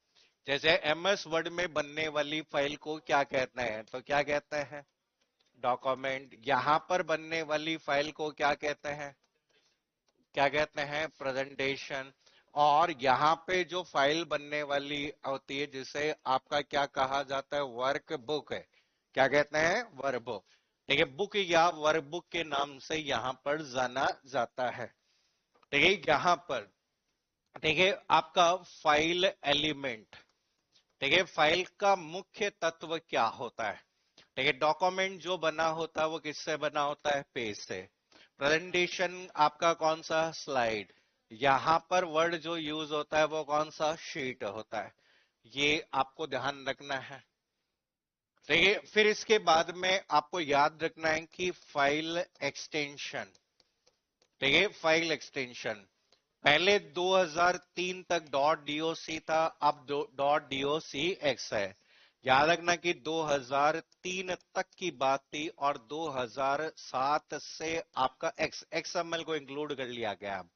जैसे एमएस वर्ड में बनने वाली फाइल को क्या कहते हैं? तो क्या कहते हैं? डॉक्यूमेंट। यहां पर बनने वाली फाइल को क्या कहते हैं? क्या कहते हैं? प्रेजेंटेशन। और यहाँ पे जो फाइल बनने वाली होती है जिसे आपका क्या कहा जाता है? वर्क बुक है। क्या कहते हैं? Work book. ठीक है। बुक या वर्क बुक के नाम से यहाँ पर जाना जाता है। ठीक है। यहाँ पर ठीक है आपका फाइल एलिमेंट। ठीक है। फाइल का मुख्य तत्व क्या होता है? ठीक है। डॉक्यूमेंट जो बना होता है वो किससे बना होता है? पेज से। प्रेजेंटेशन आपका कौन सा? स्लाइड। यहां पर वर्ड जो यूज होता है वो कौन सा? शीट होता है। ये आपको ध्यान रखना है। ठीक है। फिर इसके बाद में आपको याद रखना है कि फाइल एक्सटेंशन। ठीक है। फाइल एक्सटेंशन पहले 2003 तक डॉट डॉक था, अब डॉट डॉक्स है। याद रखना कि 2003 तक की बात थी और 2007 से आपका एक्सएमएल को इंक्लूड कर लिया गया। अब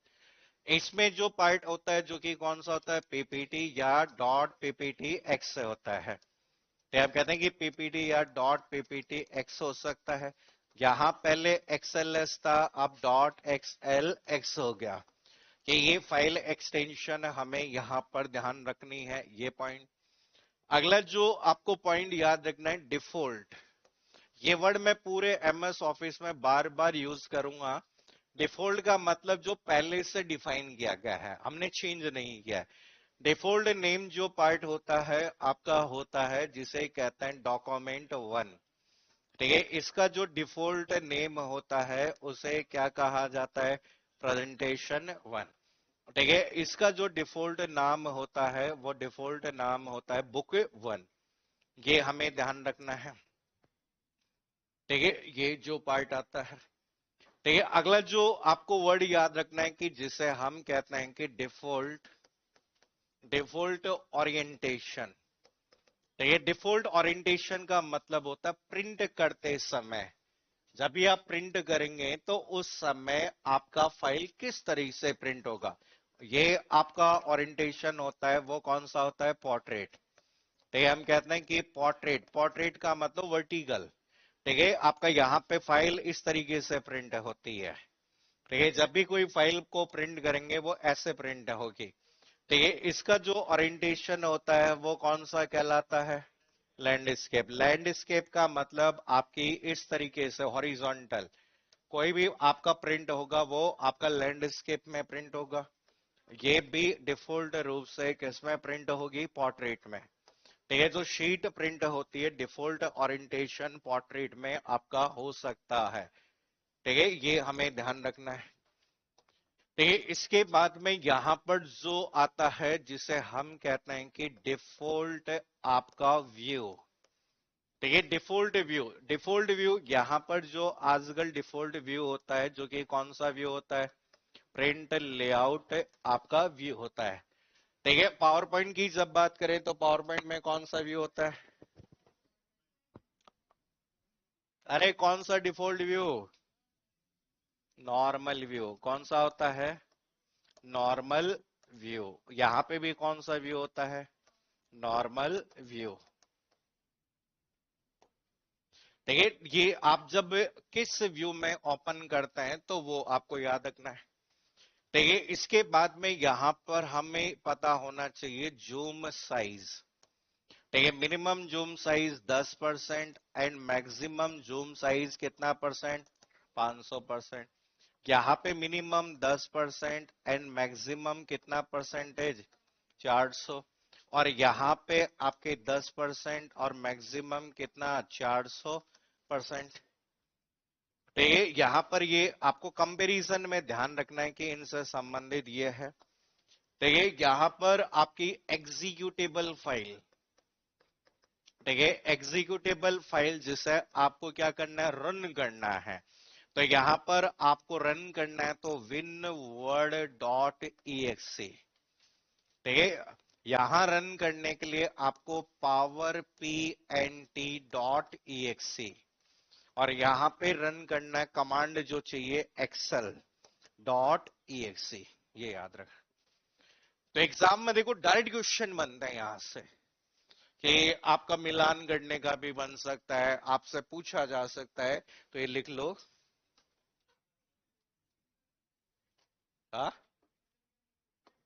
इसमें जो पार्ट होता है जो कि कौन सा होता है? पीपीटी या डॉट पीपीटी एक्स से होता है। तो आप कहते हैं कि पीपीटी या डॉट पीपीटी एक्स हो सकता है। यहां पहले एक्सएलएस था, अब डॉट एक्सएल एक्स हो गया। कि ये फाइल एक्सटेंशन हमें यहां पर ध्यान रखनी है, ये पॉइंट। अगला जो आपको पॉइंट याद रखना है, डिफॉल्ट। ये वर्ड मैं पूरे एमएस ऑफिस में बार बार यूज करूंगा। डिफॉल्ट का मतलब जो पहले से डिफाइन किया गया है, हमने चेंज नहीं किया है। डिफॉल्ट नेम जो पार्ट होता है आपका होता है जिसे कहते हैं डॉक्यूमेंट वन। ठीक है। इसका जो डिफॉल्ट नेम होता है उसे क्या कहा जाता है? Presentation one. ठीक है। इसका जो डिफॉल्ट नाम होता है वो डिफॉल्ट नाम होता है बुक वन। ये हमें ध्यान रखना है। ठीक है। ये जो पार्ट आता है। ठीक है। अगला जो आपको वर्ड याद रखना है कि जिसे हम कहते हैं कि डिफॉल्ट, डिफॉल्ट ओरिएंटेशन। तो ये डिफॉल्ट ओरिएंटेशन का मतलब होता है प्रिंट करते समय, जब भी आप प्रिंट करेंगे तो उस समय आपका फाइल किस तरीके से प्रिंट होगा। ये आपका ओरिएंटेशन होता है, वो कौन सा होता है, पोर्ट्रेट। ठीक है, हम कहते हैं कि पोर्ट्रेट, पोर्ट्रेट का मतलब वर्टिकल। ठीक है, आपका यहाँ पे फाइल इस तरीके से प्रिंट होती है। ठीक है, जब भी कोई फाइल को प्रिंट करेंगे वो ऐसे प्रिंट होगी। ठीक है, इसका जो ओरिएंटेशन होता है वो कौन सा कहलाता है, लैंडस्केप। लैंडस्केप का मतलब आपकी इस तरीके से हॉरिजॉन्टल, कोई भी आपका प्रिंट होगा वो आपका लैंडस्केप में प्रिंट होगा। ये भी डिफॉल्ट रूप से किसमें प्रिंट होगी, पोर्ट्रेट में। ठीक है, जो शीट प्रिंट होती है डिफॉल्ट ओरिएंटेशन पोर्ट्रेट में आपका हो सकता है। ठीक है, ये हमें ध्यान रखना है। ठीक है, इसके बाद में यहां पर जो आता है जिसे हम कहते हैं कि डिफॉल्ट आपका व्यू। ठीक है, डिफॉल्ट व्यू, डिफॉल्ट व्यू यहां पर जो आजकल डिफॉल्ट व्यू होता है, जो कि कौन सा व्यू होता है, प्रिंट लेआउट आपका व्यू होता है। ठीक है, पावर पॉइंट की जब बात करें तो पावर पॉइंट में कौन सा व्यू होता है, अरे कौन सा डिफॉल्ट व्यू, नॉर्मल व्यू। कौन सा होता है, नॉर्मल व्यू। यहां पे भी कौन सा व्यू होता है, नॉर्मल व्यू। ठीक है, ये आप जब किस व्यू में ओपन करते हैं तो वो आपको याद रखना है। ठीक है, इसके बाद में यहां पर हमें पता होना चाहिए जूम साइज। ठीक है, minimum zoom size 10% and maximum zoom size कितना परसेंट, 500%। यहाँ पे मिनिमम 10% एंड मैक्सिमम कितना परसेंटेज, 400। और यहाँ पे आपके 10% और मैक्सिमम कितना, 400%। तो ये यहाँ पर ये आपको कंपैरिजन में ध्यान रखना है कि इनसे संबंधित ये है। तो ये यहाँ पर आपकी एग्जीक्यूटेबल फाइल, ठीक है, एग्जीक्यूटेबल फाइल जिसे आपको क्या करना है, रन करना है। तो यहां पर आपको रन करना है तो winword.exe। ठीक है, यहां रन करने के लिए आपको powerpnt.exe और यहां पे रन करना है कमांड जो चाहिए excel.exe। ये याद रख। तो एग्जाम में देखो डायरेक्ट क्वेश्चन बनता है यहां से कि आपका मिलान करने का भी बन सकता है, आपसे पूछा जा सकता है। तो ये लिख लो, हाँ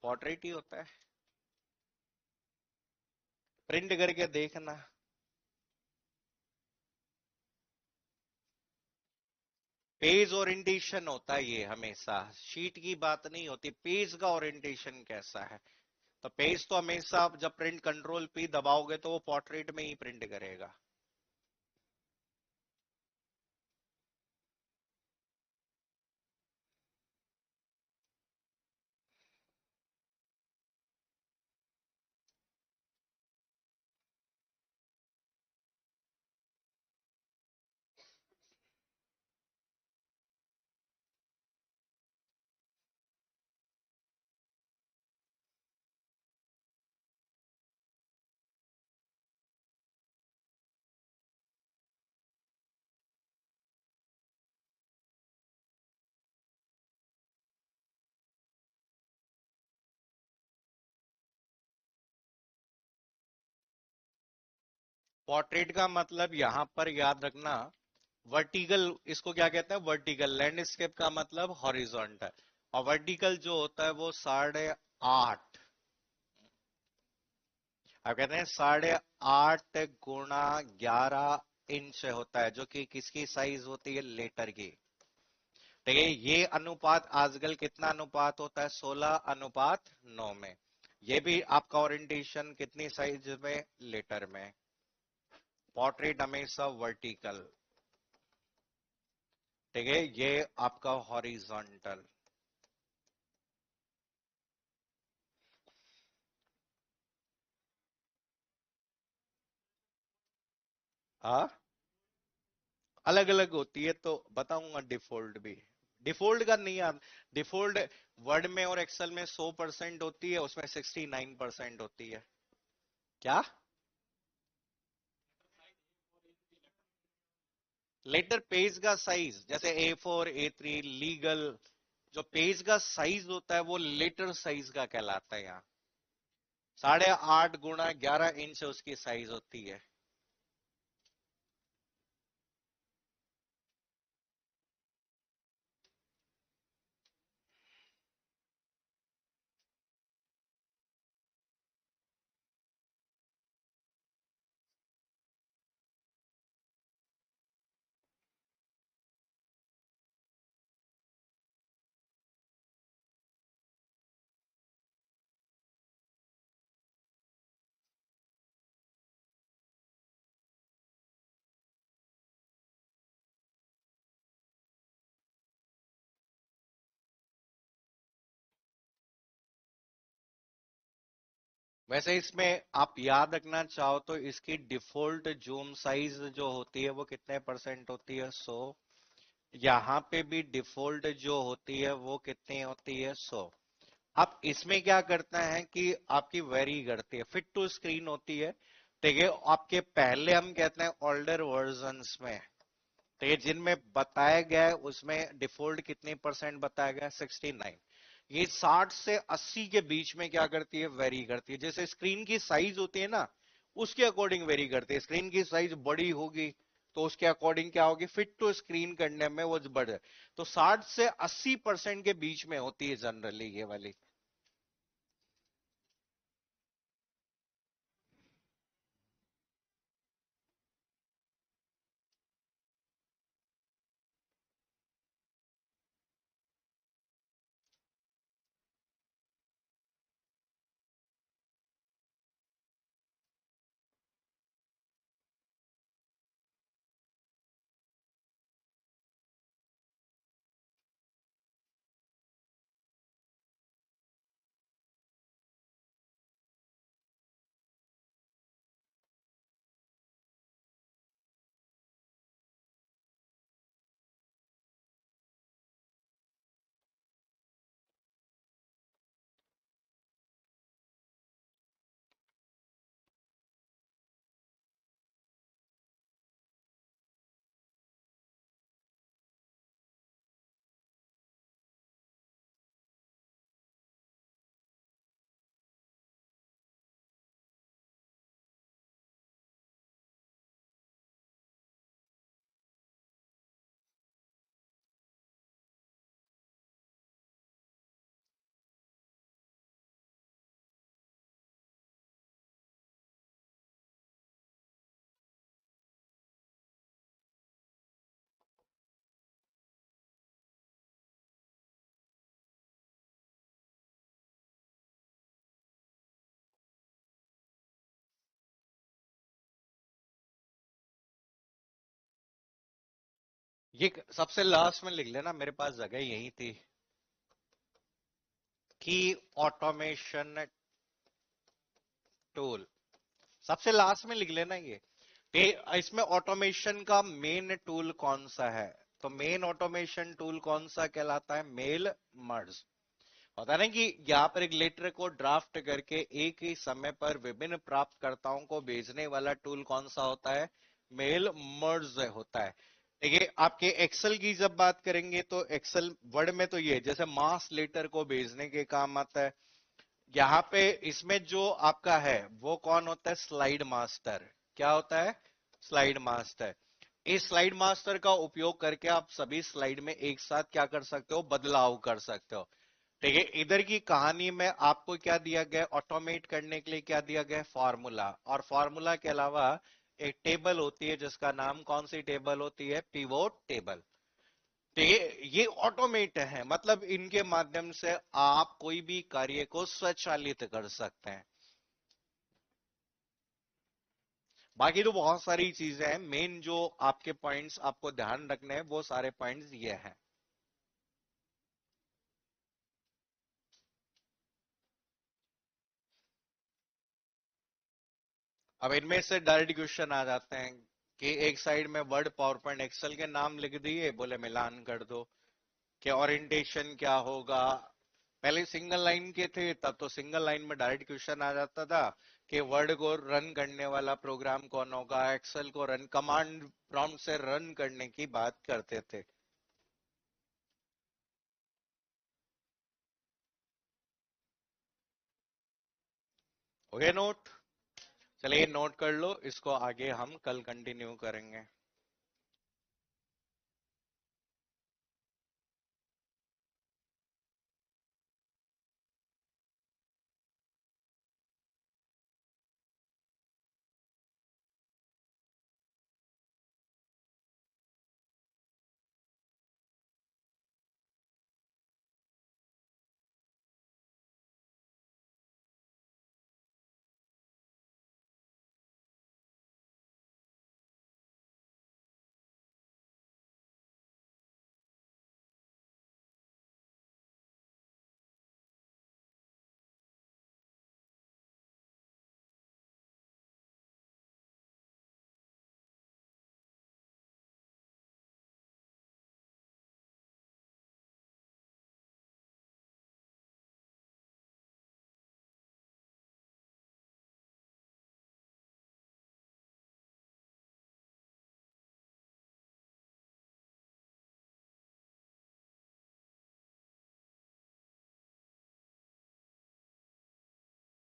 पोर्ट्रेट ही होता है, प्रिंट करके देखना। पेज ओरिएंटेशन होता है ये हमेशा, शीट की बात नहीं होती, पेज का ओरिएंटेशन कैसा है। तो पेज तो हमेशा आप जब प्रिंट कंट्रोल पी दबाओगे तो वो पोर्ट्रेट में ही प्रिंट करेगा। पोर्ट्रेट का मतलब यहां पर याद रखना, वर्टिकल, इसको क्या कहते हैं, वर्टिकल। लैंडस्केप का मतलब हॉरिजॉन्टल। और वर्टिकल जो होता है वो 8.5, अब कहते हैं 8.5 गुणा 11 इंच होता है, जो कि किसकी साइज होती है, लेटर की। ठीक है, ये अनुपात आजकल कितना अनुपात होता है, 16:9 में। ये भी आपका ओरिएंटेशन कितनी साइज में, लेटर में। पोर्ट्रेट हमेशा वर्टिकल। ठीक है, ये आपका हॉरिजॉन्टल। हाँ अलग अलग होती है तो बताऊंगा, डिफॉल्ट भी, डिफॉल्ट का नहीं याद। डिफॉल्ट वर्ड में और एक्सेल में 100% होती है, उसमें 69% होती है। क्या लेटर पेज का साइज जैसे A4 A3 लीगल, जो पेज का साइज होता है वो लेटर साइज का कहलाता है। यहाँ 8.5 x 11 इंच उसकी साइज होती है। वैसे इसमें आप याद रखना चाहो तो इसकी डिफॉल्ट जूम साइज जो होती है वो कितने परसेंट होती है? 100। यहाँ पे भी डिफॉल्ट जो होती है वो कितनी होती है? 100। अब इसमें क्या करता है कि आपकी वेरी करती है, फिट टू स्क्रीन होती है। ठीक है, आपके पहले हम कहते हैं ओल्डर वर्जन्स में, तो ये जिनमें बताया गया है उसमें डिफॉल्ट कितनी परसेंट बताया गया है? 69। ये 60 से 80 के बीच में क्या करती है? वेरी करती है। जैसे स्क्रीन की साइज होती है ना, उसके अकॉर्डिंग वेरी करती है। स्क्रीन की साइज बड़ी होगी तो उसके अकॉर्डिंग क्या होगी? फिट टू स्क्रीन करने में वो बढ़, तो 60 से 80% के बीच में होती है जनरली ये वाली। ये सबसे लास्ट में लिख लेना, मेरे पास जगह यही थी। की ऑटोमेशन टूल सबसे लास्ट में लिख लेना ये। इसमें ऑटोमेशन का मेन टूल कौन सा है? तो मेन ऑटोमेशन टूल कौन सा कहलाता है? Mail merge. होता है ना कि यहाँ पर एक लेटर को ड्राफ्ट करके एक ही समय पर विभिन्न प्राप्तकर्ताओं को भेजने वाला टूल कौन सा होता है? मेल मर्ज होता है। देखिए, आपके एक्सेल की जब बात करेंगे तो एक्सेल वर्ड में तो ये जैसे मास लेटर को भेजने के काम आता है। यहाँ पे इसमें जो आपका है वो कौन होता है? Slide master. क्या होता है? Slide master. इस स्लाइड मास्टर का उपयोग करके आप सभी स्लाइड में एक साथ क्या कर सकते हो? बदलाव कर सकते हो। ठीक है, इधर की कहानी में आपको क्या दिया गया? ऑटोमेट करने के लिए क्या दिया गया? फॉर्मूला। और फॉर्मूला के अलावा एक टेबल होती है जिसका नाम, कौन सी टेबल होती है? Pivot table. तो ये ऑटोमेट है, मतलब इनके माध्यम से आप कोई भी कार्य को स्वचालित कर सकते हैं। बाकी तो बहुत सारी चीजें हैं, मेन जो आपके पॉइंट्स आपको ध्यान रखने हैं वो सारे पॉइंट्स ये हैं। अब इनमें से डायरेक्ट क्वेश्चन आ जाते हैं कि एक साइड में वर्ड पावर पॉइंट एक्सेल के नाम लिख दिए, बोले मिलान कर दो कि ओरिएंटेशन क्या होगा। पहले सिंगल लाइन के थे तब तो सिंगल लाइन में डायरेक्ट क्वेश्चन आ जाता था कि वर्ड को रन करने वाला प्रोग्राम कौन होगा, एक्सेल को रन कमांड प्रॉम्प्ट से रन करने की बात करते थे। ओके नोट, चलिए नोट कर लो, इसको आगे हम कल कंटिन्यू करेंगे।